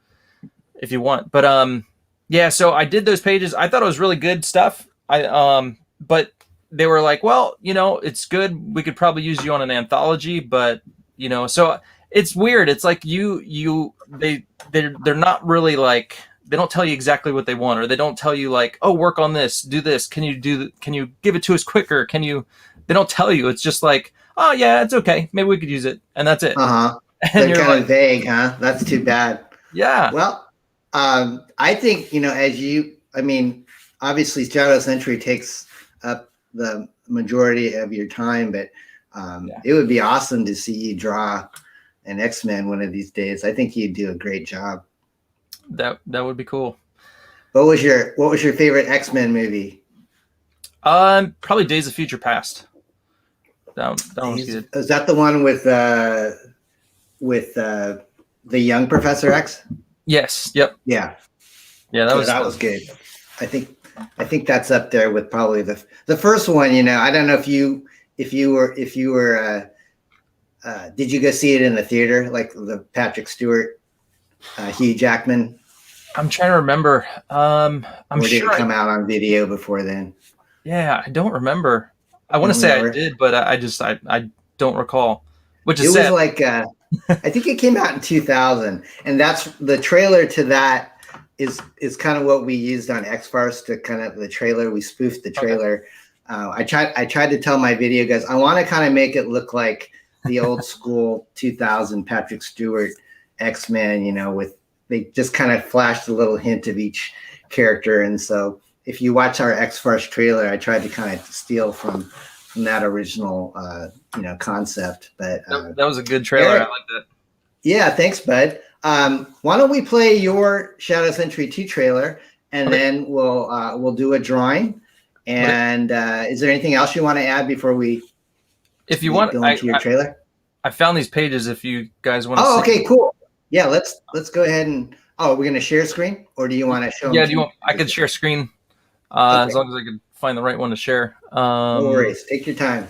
[SPEAKER 6] if you want. But yeah, so I did those pages. I thought it was really good stuff. But they were like, well, you know, it's good. We could probably use you on an anthology, but, you know, so it's weird. It's like they're not really like, they don't tell you exactly what they want, or they don't tell you like, oh, work on this, do this. Can you give it to us quicker? They don't tell you. It's just like, oh yeah, it's okay. Maybe we could use it. And that's it.
[SPEAKER 4] And
[SPEAKER 6] they're
[SPEAKER 4] kind
[SPEAKER 6] like,
[SPEAKER 4] of vague, huh? That's too bad.
[SPEAKER 6] Yeah.
[SPEAKER 4] Well, I think, you know, I mean, obviously Shadow Sentry takes up the majority of your time, but it would be awesome to see you draw an X-Men one of these days. I think you'd do a great job.
[SPEAKER 6] That would be cool.
[SPEAKER 4] What was your favorite X-Men movie?
[SPEAKER 6] Probably Days of Future Past. That one's good.
[SPEAKER 4] Is that the one with the young Professor X?
[SPEAKER 6] Yes. Yep.
[SPEAKER 4] Yeah.
[SPEAKER 6] Yeah,
[SPEAKER 4] that was good. I think that's up there with probably the first one. You know, I don't know if you were did you go see it in the theater, like the Patrick Stewart, Hugh Jackman?
[SPEAKER 6] I'm trying to remember. Or
[SPEAKER 4] did it come out on video before then? Yeah,
[SPEAKER 6] I don't remember. I want to say I did, but I don't recall. Which is sad.
[SPEAKER 4] Was like I think it came out in 2000, and that's the trailer to that. Is kind of what we used on X-Farce to kind of the trailer. We spoofed the trailer. Okay. I tried to tell my video guys, I want to kind of make it look like the old school 2000 Patrick Stewart X-Men, you know, they just kind of flashed a little hint of each character. And so if you watch our X-Farce trailer, I tried to kind of steal from that original, you know, concept. But
[SPEAKER 6] that was a good trailer. Eric, I like that.
[SPEAKER 4] Yeah, thanks, bud. Why don't we play your Shadow Sentry 2 trailer, and then we'll do a drawing. And is there anything else you want to add before we go into your trailer?
[SPEAKER 6] I found these pages if you guys want to
[SPEAKER 4] see. Okay, cool. Yeah, let's go ahead and we're gonna share screen, or do you want to show them?
[SPEAKER 6] I could share screen as long as I could find the right one to share.
[SPEAKER 4] No worries. Take your time.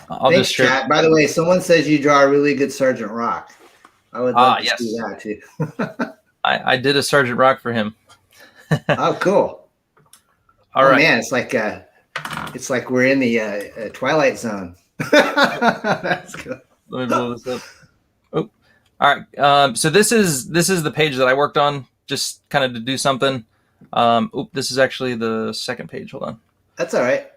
[SPEAKER 6] Thanks, just share.
[SPEAKER 4] Chat. By the way, someone says you draw a really good Sergeant Rock. I would love to see that too.
[SPEAKER 6] I did a Sergeant Rock for him.
[SPEAKER 4] Oh, cool.
[SPEAKER 6] All right,
[SPEAKER 4] man, it's like we're in the Twilight Zone. That's good.
[SPEAKER 6] Let me blow this up. Oh, all right. So this is the page that I worked on, just kind of to do something. This is actually the second page. Hold on.
[SPEAKER 4] That's all right.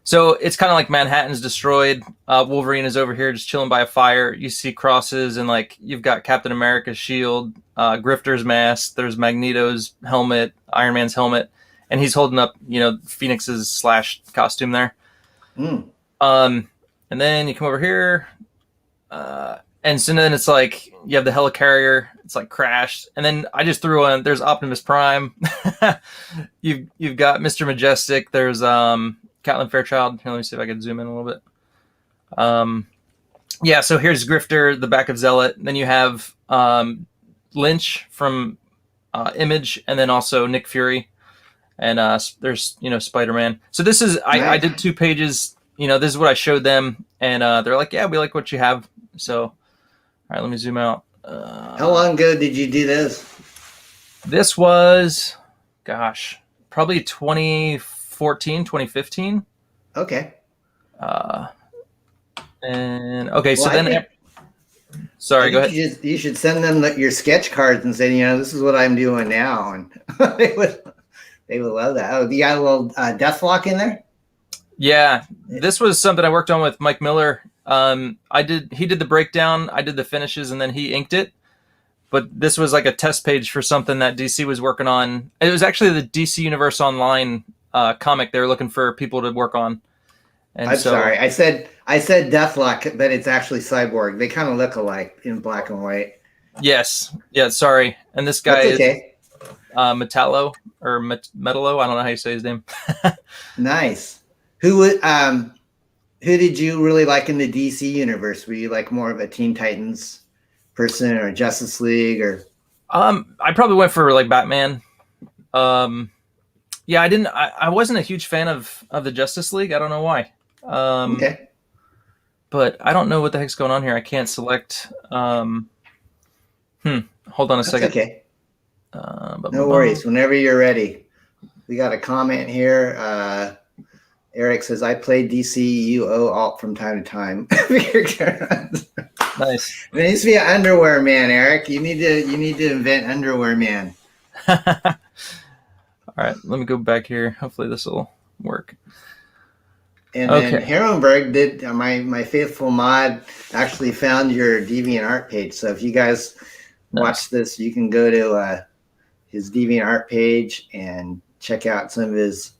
[SPEAKER 6] So it's kind of like Manhattan's destroyed. Wolverine is over here just chilling by a fire. You see crosses, and like you've got Captain America's shield, Grifter's mask. There's Magneto's helmet, Iron Man's helmet, and he's holding up, Phoenix's / costume there.
[SPEAKER 4] Mm.
[SPEAKER 6] And then you come over here, and so then it's like you have the helicarrier. It's like crashed, and then I just threw in. There's Optimus Prime. You've got Mr. Majestic. There's Catelyn Fairchild. Here, let me see if I can zoom in a little bit. Yeah, so here's Grifter, the back of Zealot. Then you have Lynch from Image, and then also Nick Fury, and there's Spider-Man. So this is I did 2 pages. This is what I showed them, and they're like, yeah, we like what you have. So, all right, let me zoom out.
[SPEAKER 4] How long ago did you do this?
[SPEAKER 6] This was, gosh, probably 2014, 2015.
[SPEAKER 4] Okay.
[SPEAKER 6] And okay, so then, sorry, go ahead.
[SPEAKER 4] You should send them your sketch cards and say, this is what I'm doing now, and they would love that. Oh, you got a little Deathlock in there.
[SPEAKER 6] Yeah, this was something I worked on with Mike Miller. He did the breakdown, I did the finishes, and then he inked it. But this was like a test page for something that DC was working on. It was actually the DC Universe Online comic they were looking for people to work on. And
[SPEAKER 4] I'm sorry, I said Deathlock, but it's actually Cyborg. They kind of look alike in black and white.
[SPEAKER 6] Yes, yeah, sorry. And this guy
[SPEAKER 4] That's okay.
[SPEAKER 6] is Metallo or Metallo. I don't know how you say his name.
[SPEAKER 4] Nice. Who did you really like in the DC universe? Were you like more of a Teen Titans person or Justice League or?
[SPEAKER 6] I probably went for like Batman. Yeah, I wasn't a huge fan of the Justice League. I don't know why.
[SPEAKER 4] Okay.
[SPEAKER 6] But I don't know what the heck's going on here. I can't select. Hold on a second.
[SPEAKER 4] Okay. No worries. Whenever you're ready. We got a comment here. Eric says, I play DCUO alt from time to time.
[SPEAKER 6] Nice.
[SPEAKER 4] There needs to be an underwear man, Eric. You need to invent underwear man.
[SPEAKER 6] All right, let me go back here. Hopefully this will work.
[SPEAKER 4] And then Herrenberg did my faithful mod actually found your DeviantArt page. So if you guys watch this, you can go to his DeviantArt page and check out some of his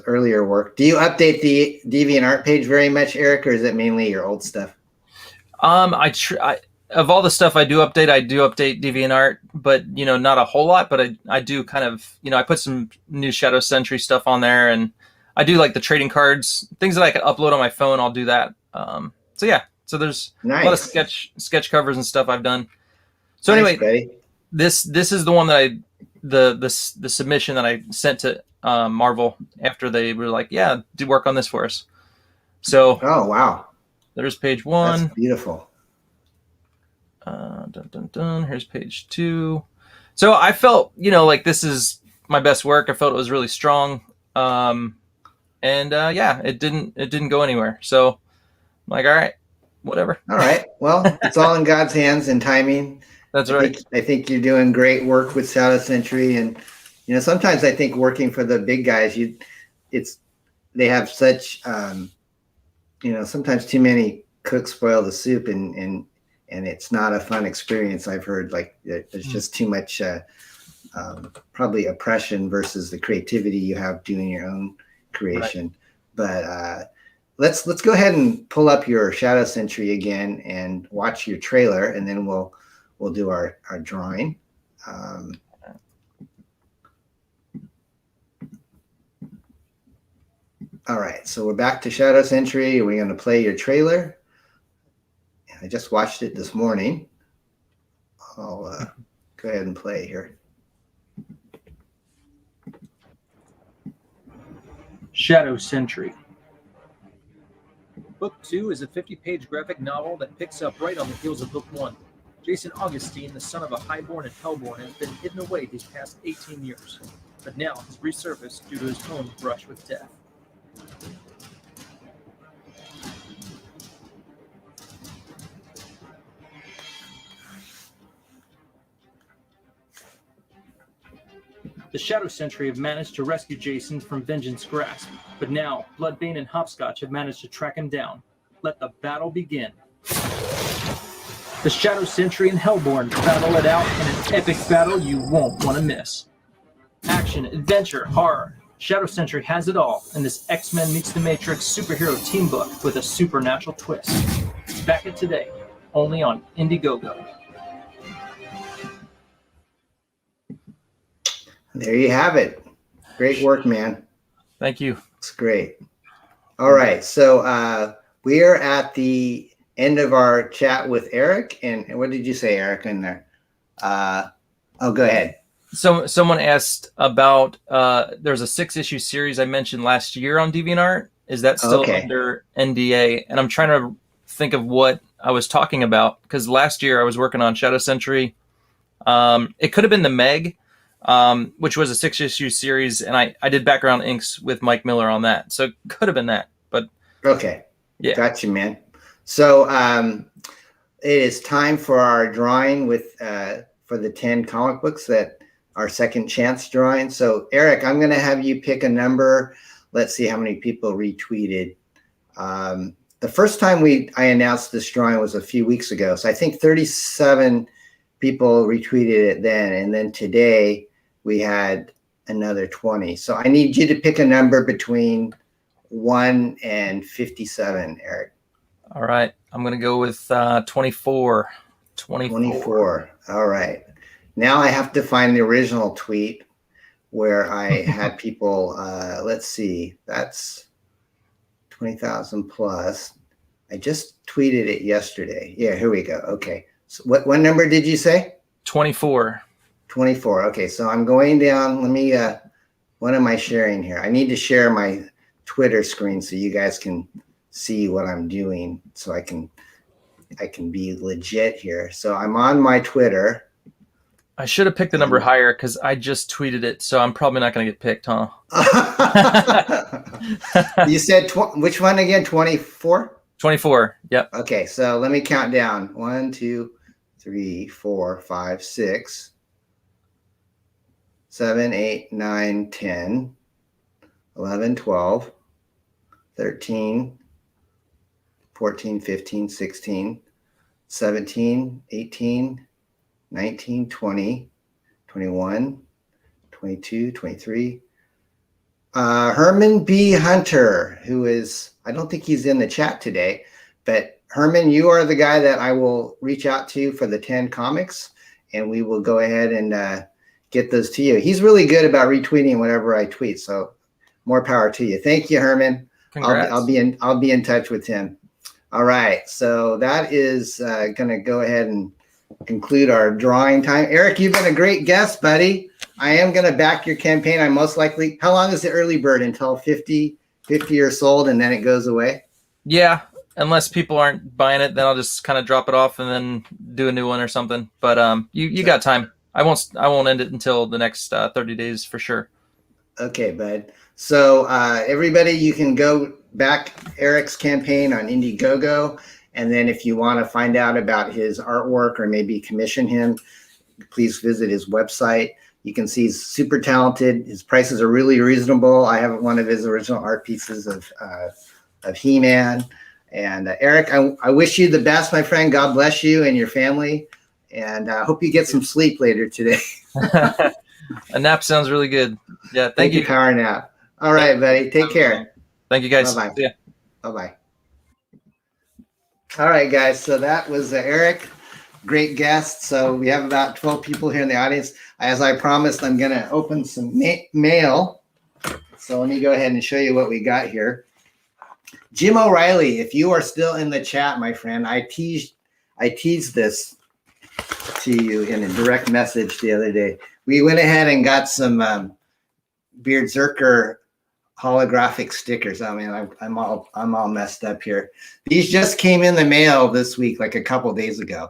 [SPEAKER 4] earlier work. Do you update the DeviantArt page very much, Eric, or is it mainly your old stuff?
[SPEAKER 6] Of all the stuff I do update DeviantArt, but not a whole lot. But I do kind of I put some new Shadow Sentry stuff on there, and I do like the trading cards, things that I can upload on my phone. I'll do that. So yeah, so there's a lot of sketch covers and stuff I've done. So anyway, buddy. This is the one that the submission that I sent to Marvel after they were like, yeah, do work on this for us. So
[SPEAKER 4] oh wow,
[SPEAKER 6] there's page 1.
[SPEAKER 4] That's beautiful.
[SPEAKER 6] Here's page 2. So I felt like this is my best work. I felt it was really strong. And yeah, it didn't go anywhere. So I'm like, all right, whatever.
[SPEAKER 4] All right. Well, it's all in God's hands and timing.
[SPEAKER 6] That's right.
[SPEAKER 4] I think you're doing great work with Shadow Sentry, and sometimes I think working for the big guys, they have such sometimes too many cooks spoil the soup, and it's not a fun experience. I've heard like there's just too much probably oppression versus the creativity you have doing your own creation. Right. But let's go ahead and pull up your Shadow Sentry again and watch your trailer, and then we'll do our drawing. All right, so we're back to Shadow Sentry. We're going to play your trailer. I just watched it this morning. I'll go ahead and play here.
[SPEAKER 7] Shadow Sentry. Book 2 is a 50-page graphic novel that picks up right on the heels of Book 1. Jason Augustine, the son of a highborn and hellborn, has been hidden away these past 18 years, but now has resurfaced due to his own brush with death. The Shadow Sentry have managed to rescue Jason from Vengeance's grasp, but now Bloodbane and Hopscotch have managed to track him down. Let the battle begin. The Shadow Sentry and Hellborn battle it out in an epic battle you won't want to miss. Action, adventure, horror. Shadow Sentry has it all in this X-Men meets the Matrix superhero team book with a supernatural twist. Back it today, only on Indiegogo.
[SPEAKER 4] There you have it. Great work, man.
[SPEAKER 6] Thank you.
[SPEAKER 4] It's great. All right. So we are at the end of our chat with Eric. And what did you say, Eric, in there? Go ahead.
[SPEAKER 6] So someone asked about there's a 6-issue series I mentioned last year on DeviantArt. Is that still under NDA? And I'm trying to think of what I was talking about, because last year I was working on Shadow Sentry. It could have been the Meg, which was a 6-issue series, and I did background inks with Mike Miller on that. So it could have been that. But
[SPEAKER 4] okay.
[SPEAKER 6] Yeah.
[SPEAKER 4] Gotcha, man. So it is time for our drawing with for the 10 comic books that our second chance drawing. So Eric, I'm going to have you pick a number. Let's see how many people retweeted. The first time I announced this drawing was a few weeks ago. So I think 37 people retweeted it then. And then today we had another 20. So I need you to pick a number between 1 and 57, Eric.
[SPEAKER 6] All right. I'm going to go with 24.
[SPEAKER 4] 24. All right. Now I have to find the original tweet where I had people, let's see, that's 20,000 plus. I just tweeted it yesterday. Yeah, here we go. Okay. So what number did you say?
[SPEAKER 6] 24.
[SPEAKER 4] 24. Okay. So I'm going down. Let me, what am I sharing here? I need to share my Twitter screen so you guys can see what I'm doing, so I can be legit here. So I'm on my Twitter.
[SPEAKER 6] I should have picked the number higher because I just tweeted it, so I'm probably not going to get picked, huh?
[SPEAKER 4] You said which one again? 24?
[SPEAKER 6] 24. Yep.
[SPEAKER 4] Okay, so let me count down. 1, 2, 3, 4, 5, 6, 7, 8, 9, 10, 11, 12, 13, 14, 15, 16, 17, 18, 19, 20, 21, 22, 23. Herman B. Hunter, who is, I don't think he's in the chat today, but Herman, you are the guy that I will reach out to for the 10 comics, and we will go ahead and get those to you. He's really good about retweeting whatever I tweet, so more power to you. Thank you, Herman.
[SPEAKER 6] Congrats.
[SPEAKER 4] I'll be in touch with him. All right, so that is going to go ahead and conclude our drawing time. Eric, you've been a great guest, buddy. I am going to back your campaign. I'm most likely. How long is the early bird? Until 50 are sold, and then it goes away?
[SPEAKER 6] Yeah, unless people aren't buying it, then I'll just kind of drop it off and then do a new one or something. But you got time. I won't end it until the next 30 days for sure. Okay, bud. So everybody, you can go back Eric's campaign on Indiegogo. And then if you want to find out about his artwork or maybe commission him, please visit his website. You can see he's super talented. His prices are really reasonable. I have one of his original art pieces of He-Man. And Eric, I wish you the best, my friend. God bless you and your family. And I hope you get some sleep later today. A nap sounds really good. Yeah, thank you.
[SPEAKER 4] Power nap. All right, buddy. Take care.
[SPEAKER 6] Thank you, guys.
[SPEAKER 4] Bye-bye.
[SPEAKER 6] See ya.
[SPEAKER 4] Bye-bye. All right, guys. So that was Eric. Great guest. So we have about 12 people here in the audience. As I promised, I'm going to open some mail. So let me go ahead and show you what we got here. Jim O'Reilly, if you are still in the chat, my friend, I teased this to you in a direct message the other day. We went ahead and got some BRZRKR holographic stickers. I mean, I'm all messed up here. These just came in the mail this week, like a couple days ago.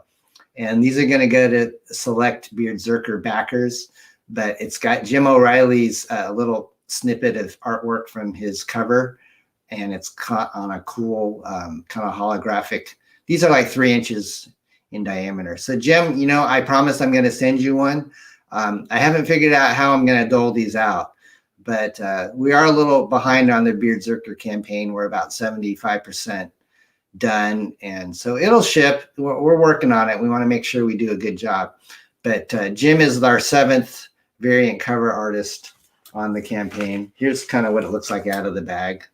[SPEAKER 4] And these are going to go to select BRZRKR backers, but it's got Jim O'Reilly's little snippet of artwork from his cover, and it's cut on a cool kind of holographic. These are like 3 inches in diameter. So Jim, you know, I promise I'm going to send you one. I haven't figured out how I'm going to dole these out, but we are a little behind on the BRZRKR campaign. We're about 75% done, and so it'll ship. We're working on it. We want to make sure we do a good job. But Jim is our 7th variant cover artist on the campaign. Here's kind of what it looks like out of the bag.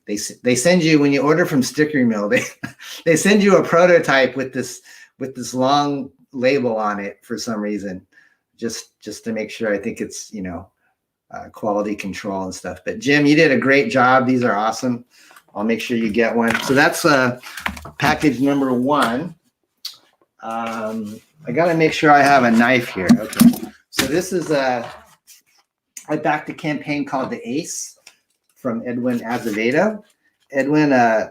[SPEAKER 4] They send you, when you order from Sticker Mill, they send you a prototype with this long label on it for some reason, just to make sure. I think it's, you know, quality control and stuff. But Jim, you did a great job. These are awesome. I'll make sure you get one. So that's package number 1. I got to make sure I have a knife here. Okay. So this is I backed a campaign called The Ace from Edwin Azevedo. Edwin,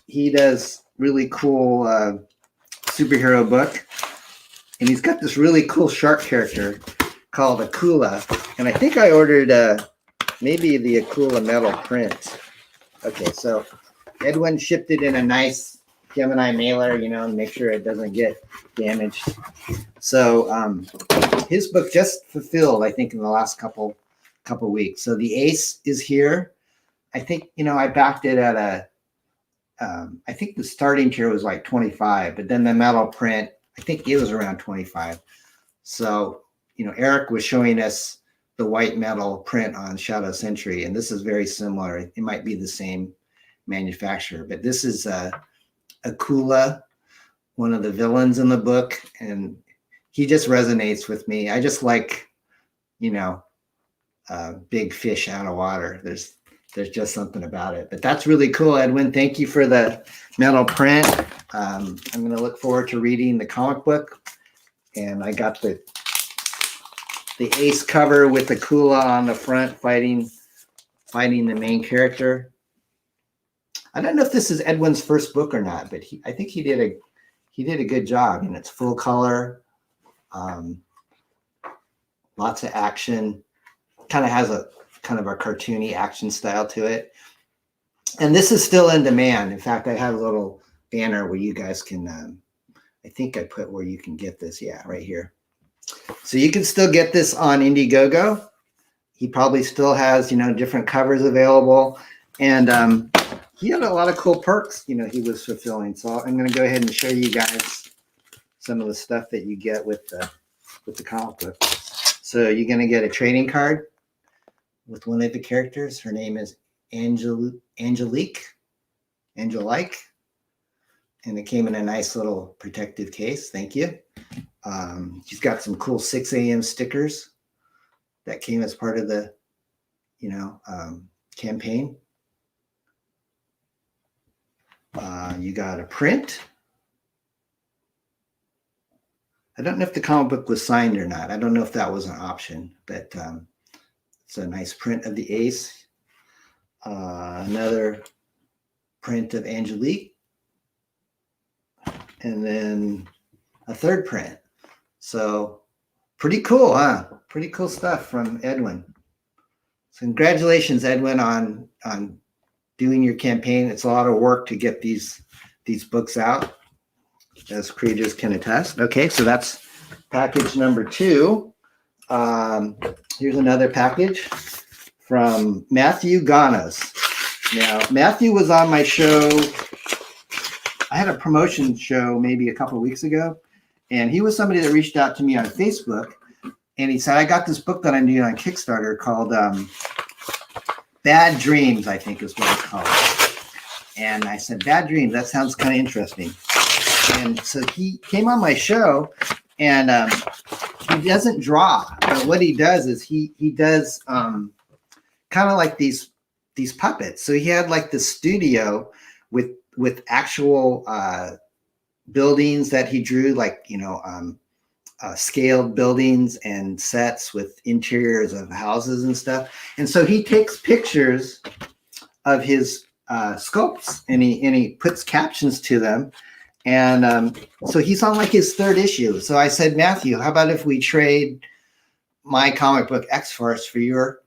[SPEAKER 4] he does really cool superhero book, and he's got this really cool shark character called Akula, and I think I ordered maybe the Akula metal print. Okay, so Edwin shipped it in a nice Gemini mailer, you know, and make sure it doesn't get damaged. So his book just fulfilled, I think, in the last couple weeks. So The Ace is here. I think, you know, I backed it at I think the starting tier was like 25, but then the metal print, I think it was around 25. So, you know, Eric was showing us the white metal print on Shadow Sentry, and this is very similar. It might be the same manufacturer, but this is Akula, one of the villains in the book, and he just resonates with me. I just like, you know, big fish out of water. There's just something about it. But that's really cool, Edwin. Thank you for the metal print. I'm going to look forward to reading the comic book. And I got the Ace cover with the Akula on the front fighting the main character. I don't know if this is Edwin's first book or not, but I think he did a good job, and it's full color, lots of action, kind of has a cartoony action style to it. And this is still in demand. In fact, I have a little banner where you guys can, I think I put where you can get this. Yeah, right here. So you can still get this on Indiegogo. He probably still has, you know, different covers available. And he had a lot of cool perks, you know, he was fulfilling. So I'm going to go ahead and show you guys some of the stuff that you get with the comic book. So you're going to get a trading card with one of the characters. Her name is Angelique. And it came in a nice little protective case. Thank you. She's got some cool 6 a.m. stickers that came as part of the, you know, campaign. You got a print. I don't know if the comic book was signed or not. I don't know if that was an option, but it's a nice print of the Ace. Another print of Angelique. And then a third print. So pretty cool, huh? Pretty cool stuff from Edwin. So congratulations, Edwin, on doing your campaign. It's a lot of work to get these books out, as creators can attest. Okay, so that's package number 2. Here's another package from Matthew Ganas. Now, Matthew was on my show. I had a promotion show maybe a couple of weeks ago, and he was somebody that reached out to me on Facebook, and he said, I got this book that I'm doing on Kickstarter called Bad Dreams, I think is what it's called. And I said, Bad Dreams, that sounds kind of interesting. And so he came on my show, and he doesn't draw, but what he does is he does kind of like these puppets. So he had like the studio with actual buildings that he drew, like, you know, scaled buildings and sets with interiors of houses and stuff. And so he takes pictures of his sculpts, and he puts captions to them. And so he's on like his 3rd issue. So I said, Matthew, how about if we trade my comic book X-Farce for your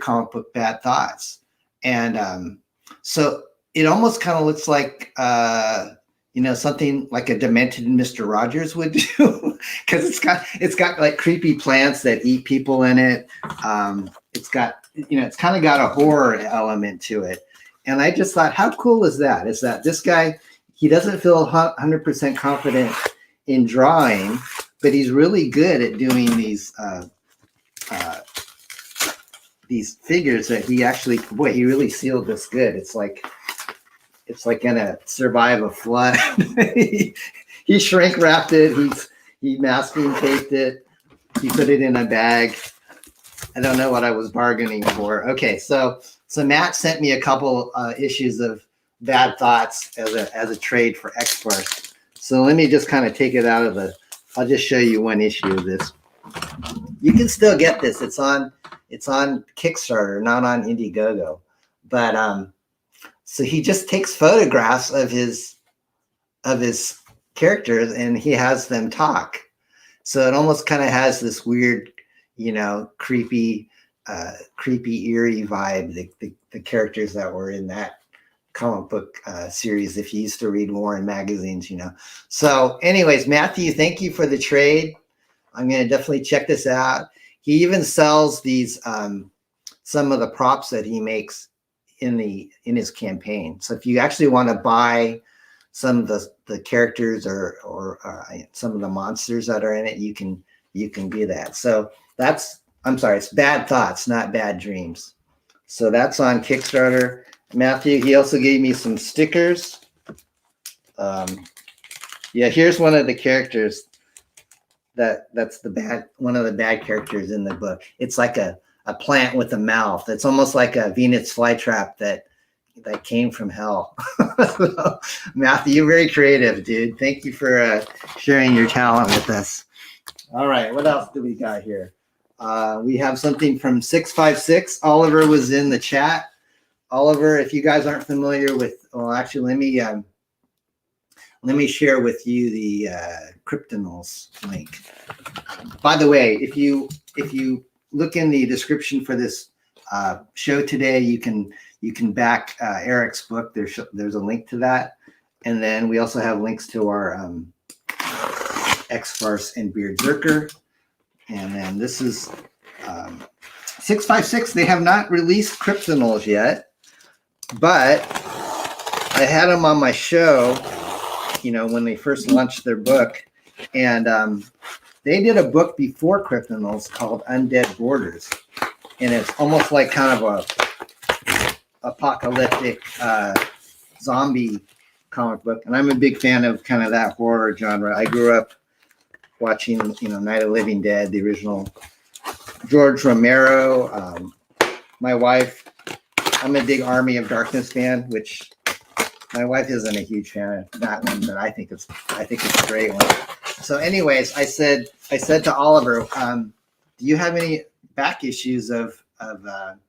[SPEAKER 4] comic book Bad Thoughts? And so it almost kind of looks like, you know, something like a demented Mr. Rogers would do, because it's got like creepy plants that eat people in it. It's got, you know, it's kind of got a horror element to it. And I just thought, how cool is that? Is that this guy, he doesn't feel 100% confident in drawing, but he's really good at doing these figures that he actually, boy, he really sealed this good. It's like gonna survive a flood. He shrink wrapped it. He masking taped it. He put it in a bag. I don't know what I was bargaining for. Okay, so Matt sent me a couple issues of Bad Thoughts as a trade for X-Farce. So let me just kind of take it out of the. I'll just show you one issue of this. You can still get this. It's on Kickstarter, not on Indiegogo. But so he just takes photographs of his characters and he has them talk. So it almost kind of has this weird, creepy, eerie vibe. The characters that were in that comic book series, if you used to read more in magazines, So anyways, Matthew, thank you for the trade. I'm going to definitely check this out. He even sells these, some of the props that he makes in his campaign. So if you actually want to buy some of the characters or some of the monsters that are in it, you can do that. So it's Bad Thoughts, not Bad Dreams. So that's on Kickstarter. Matthew, he also gave me some stickers. Here's one of the characters that's one of the bad characters in the book. It's like a plant with a mouth. It's almost like a Venus flytrap that came from hell. So, Matthew, you're very creative, dude. Thank you for sharing your talent with us. All right, what else do we got here? We have something from 656. Oliver was in the chat. Oliver, if you guys aren't familiar with, actually, let me share with you the Kryptonals link. By the way, if you look in the description for this show today, you can back Eric's book. There's a link to that, and then we also have links to our X-Farce and BRZRKR. And then this is 656. They have not released Kryptonals yet, but I had them on my show, when they first launched their book, and they did a book before Kryptonals called Undead Borders, and it's almost like kind of a apocalyptic zombie comic book. And I'm a big fan of kind of that horror genre. I grew up watching, Night of the Living Dead, the original George Romero. My wife, I'm a big Army of Darkness fan, which my wife isn't a huge fan of that one, but I think it's a great one. So anyways, I said to Oliver, do you have any back issues of Undead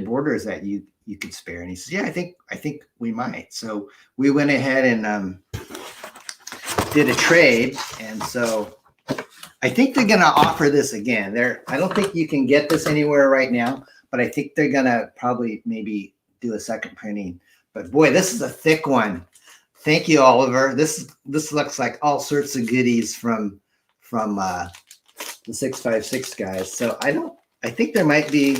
[SPEAKER 4] Borders that you could spare? And he says, yeah, I think we might. So we went ahead and did a trade, and so I think they're gonna offer this again. I don't think you can get this anywhere right now, but I think they're gonna probably maybe do a second printing. But boy, this is a thick one. Thank you, Oliver. This looks like all sorts of goodies from the 656 guys. So I think there might be.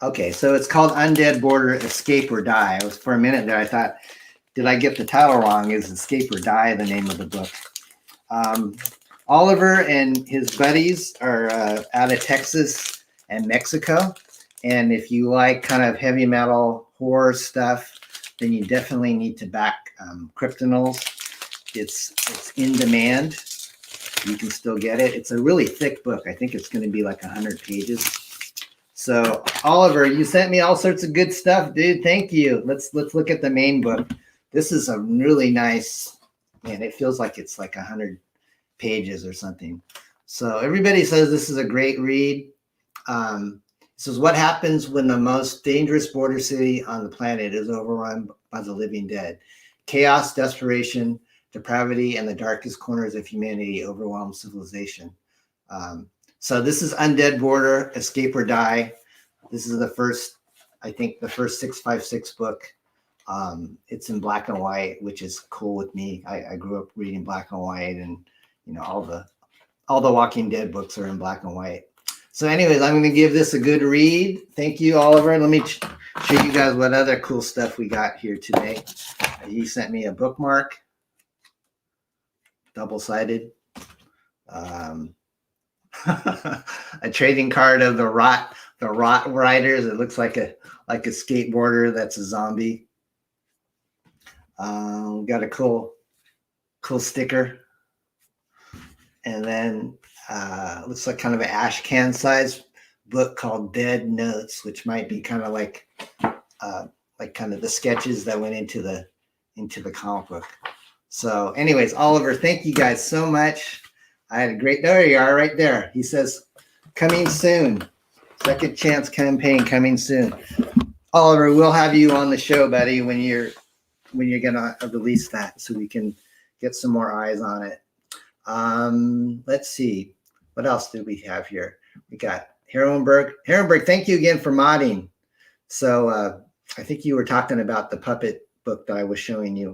[SPEAKER 4] Okay, so it's called Undead Border Escape or Die. I was for a minute there. I thought, did I get the title wrong? Is Escape or Die the name of the book? Oliver and his buddies are out of Texas and Mexico. And if you like kind of heavy metal horror stuff, then you definitely need to back Kryptonals. It's in demand. You can still get it. It's a really thick book. I think it's going to be like 100 pages. So Oliver, you sent me all sorts of good stuff, dude. Thank you. Let's look at the main book. This is a really nice, man. It feels like it's like 100 pages or something. So everybody says this is a great read. This is what happens when the most dangerous border city on the planet is overrun by the living dead. Chaos, desperation, depravity, and the darkest corners of humanity overwhelm civilization. So this is Undead Border, Escape or Die. This is the first 656 book. It's in black and white, which is cool with me. I grew up reading black and white, and all the Walking Dead books are in black and white. So anyways, I'm going to give this a good read. Thank you, Oliver. Let me show you guys what other cool stuff we got here today. He sent me a bookmark, double-sided. A trading card of the Rot Riders. It looks like a skateboarder that's a zombie. Got a cool sticker, and then looks like kind of an ash can size book called Dead Notes, which might be kind of like kind of the sketches that went into the comic book. So anyways, Oliver, thank you guys so much. I had a great, there you are right there. He says, coming soon. Second chance campaign coming soon. Oliver, we'll have you on the show, buddy, when you're gonna release that, so we can get some more eyes on it. Let's see. What else do we have here? We got Herrenberg. Herrenberg, thank you again for modding. So I think you were talking about the puppet book that I was showing you,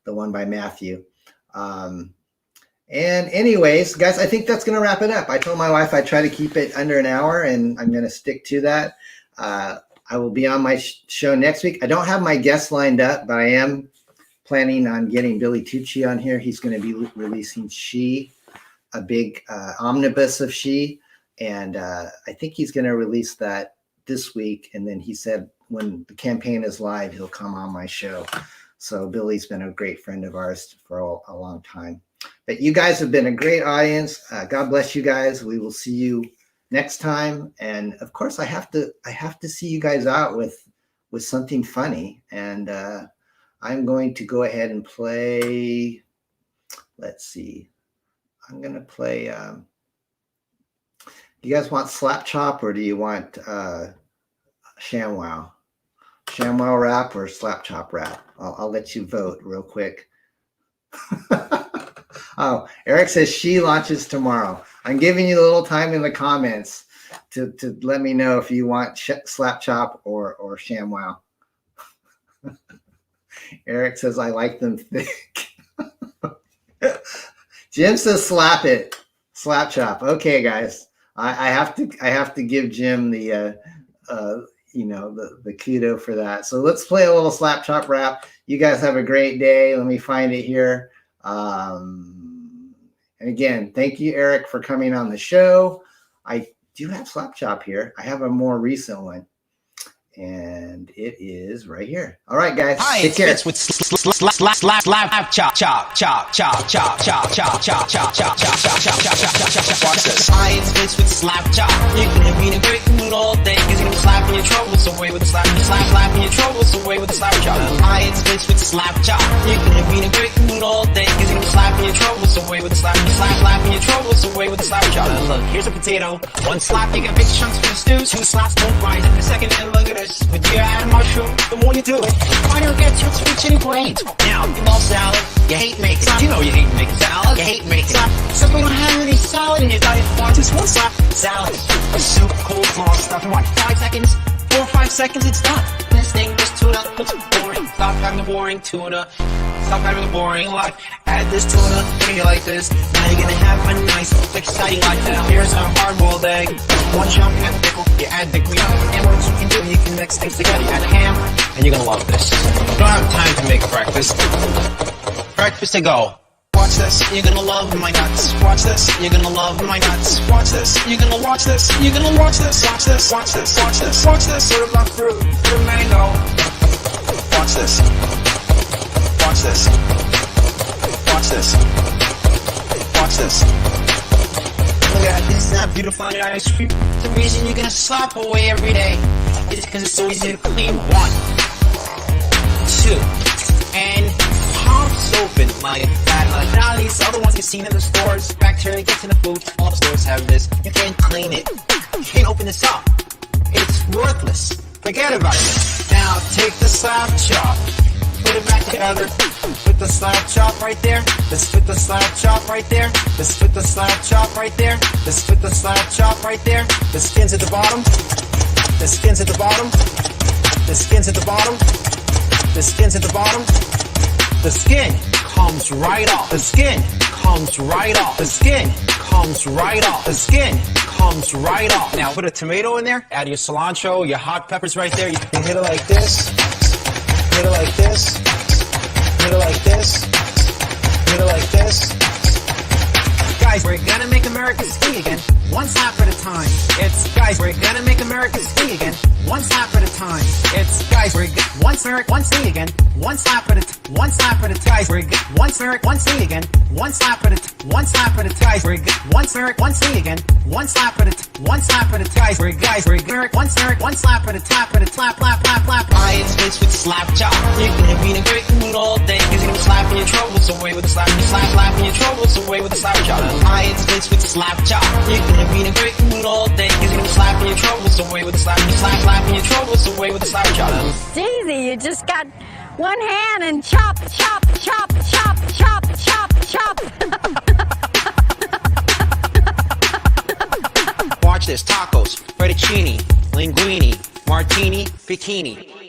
[SPEAKER 4] the one by Matthew. And anyways, guys, I think that's going to wrap it up. I told my wife I'd try to keep it under an hour, and I'm going to stick to that. I will be on my show next week. I don't have my guests lined up, but I am planning on getting Billy Tucci on here. He's going to be releasing She, a big omnibus of She. And I think he's going to release that this week. And then he said when the campaign is live, he'll come on my show. So Billy's been a great friend of ours for a long time. But you guys have been a great audience. God bless you guys. We will see you next time. And of course, I have to see you guys out with something funny. And I'm going to go ahead and play. Let's see. I'm going to play. Do you guys want Slap Chop, or do you want ShamWow? ShamWow rap or Slap Chop rap? I'll let you vote real quick. Oh, Eric says She launches tomorrow. I'm giving you a little time in the comments to let me know if you want Slap Chop or ShamWow. Eric says I like them thick. Jim says slap it, Slap Chop. Okay, guys, I have to give Jim the the kudo for that. So let's play a little Slap Chop rap. You guys have a great day. Let me find it here. And again, thank you, Eric, for coming on the show. I do have Slap Chop here. I have a more recent one, and it is right here. All right, guys.
[SPEAKER 8] Hi,
[SPEAKER 4] take care.
[SPEAKER 8] it's with slap chop chop chop chop chop chop chop chop chop chop chop chop. Watch this. Hi, it's Vince with slap chop. You can be in a great mood all day, cause you're slapping your troubles away with a slap. Slapping your troubles away with a slap chop. Hi, it's Vince with slap chop. You can be in a great mood all day, cause you're slapping your troubles away with a slap. Slapping your troubles away with a slap chop. Look, here's a potato. One slap, you get big chunks for the stew. Two slaps, don't rise in a second, and look at this. When you add a mushroom, the more you do it, the finer it gets your speech and brains. Now, you love salad, you hate making salad. You know you hate making salad, you hate making salad. So we don't have any salad in your diet. Want just one slap salad. A soup, cold slaw, stuff in what? 5 seconds? 4 or 5 seconds, it's done. This thing just tuna, it's boring. Stop having the boring tuna. Stop having the boring life. Add this tuna, bring it like this. Now you're gonna have a nice, exciting life. Now here's a hard-boiled egg. One chunk and a pickle, you add the green. And what you can do, you can mix things together. You add a ham, and you're gonna love this. You don't have time to make a breakfast. Breakfast to go. Watch this, you're gonna love my nuts. Watch this, you're gonna love my nuts. Watch this, you're gonna watch this. You're gonna watch this, watch this, watch this, watch this, watch this. Sort of like fruit, fruit mango. Watch this. Watch this. Watch this. Watch this. Look at this, that beautiful ice cream. The reason you're gonna slap away every day is because it's so easy to clean. 1, 2, and pops open like that. Like all these other ones you've seen in the stores. Bacteria gets in the food. All the stores have this. You can't clean it. You can't open this up. It's worthless. Forget about it. Now take the slap chop. Put it back together. Put the slap chop right there. Let's put the slap chop right there. Let's put the slap chop right there. Let's put the slap chop right there. The skin's at the bottom. The skin's at the bottom. The skin's at the bottom. The skin's at the bottom. The skin comes right off. The skin comes right off. The skin comes right off. The skin comes right off. Now put a tomato in there. Add your cilantro, your hot peppers right there. You can hit it like this. Hit it like this. Hit it like this. Hit it like this. guys, we're gonna make America ski again, one slap at a time. It's guys, we're gonna make America ski again, one slap at a time. It's guys, we're one ski again, one slap at a guys, we're one ski again, one slap at a guys, we're one ski again, one slap at a guys, we're one slap at a slap. Lions face with slap chop. You're gonna be in a great mood all day, cause you're gonna slapping your troubles away with a slap. Slapping your troubles away with a slap chop. Lions face with slap chop. You're gonna be in a great mood all day, cause you're gonna slapping your troubles away with a slap. Slapping your troubles away with a slap chop.
[SPEAKER 9] Easy, you just got one hand and chop, chop, chop, chop, chop, chop, chop.
[SPEAKER 8] Watch this: tacos, fettuccine, linguine, martini, bikini.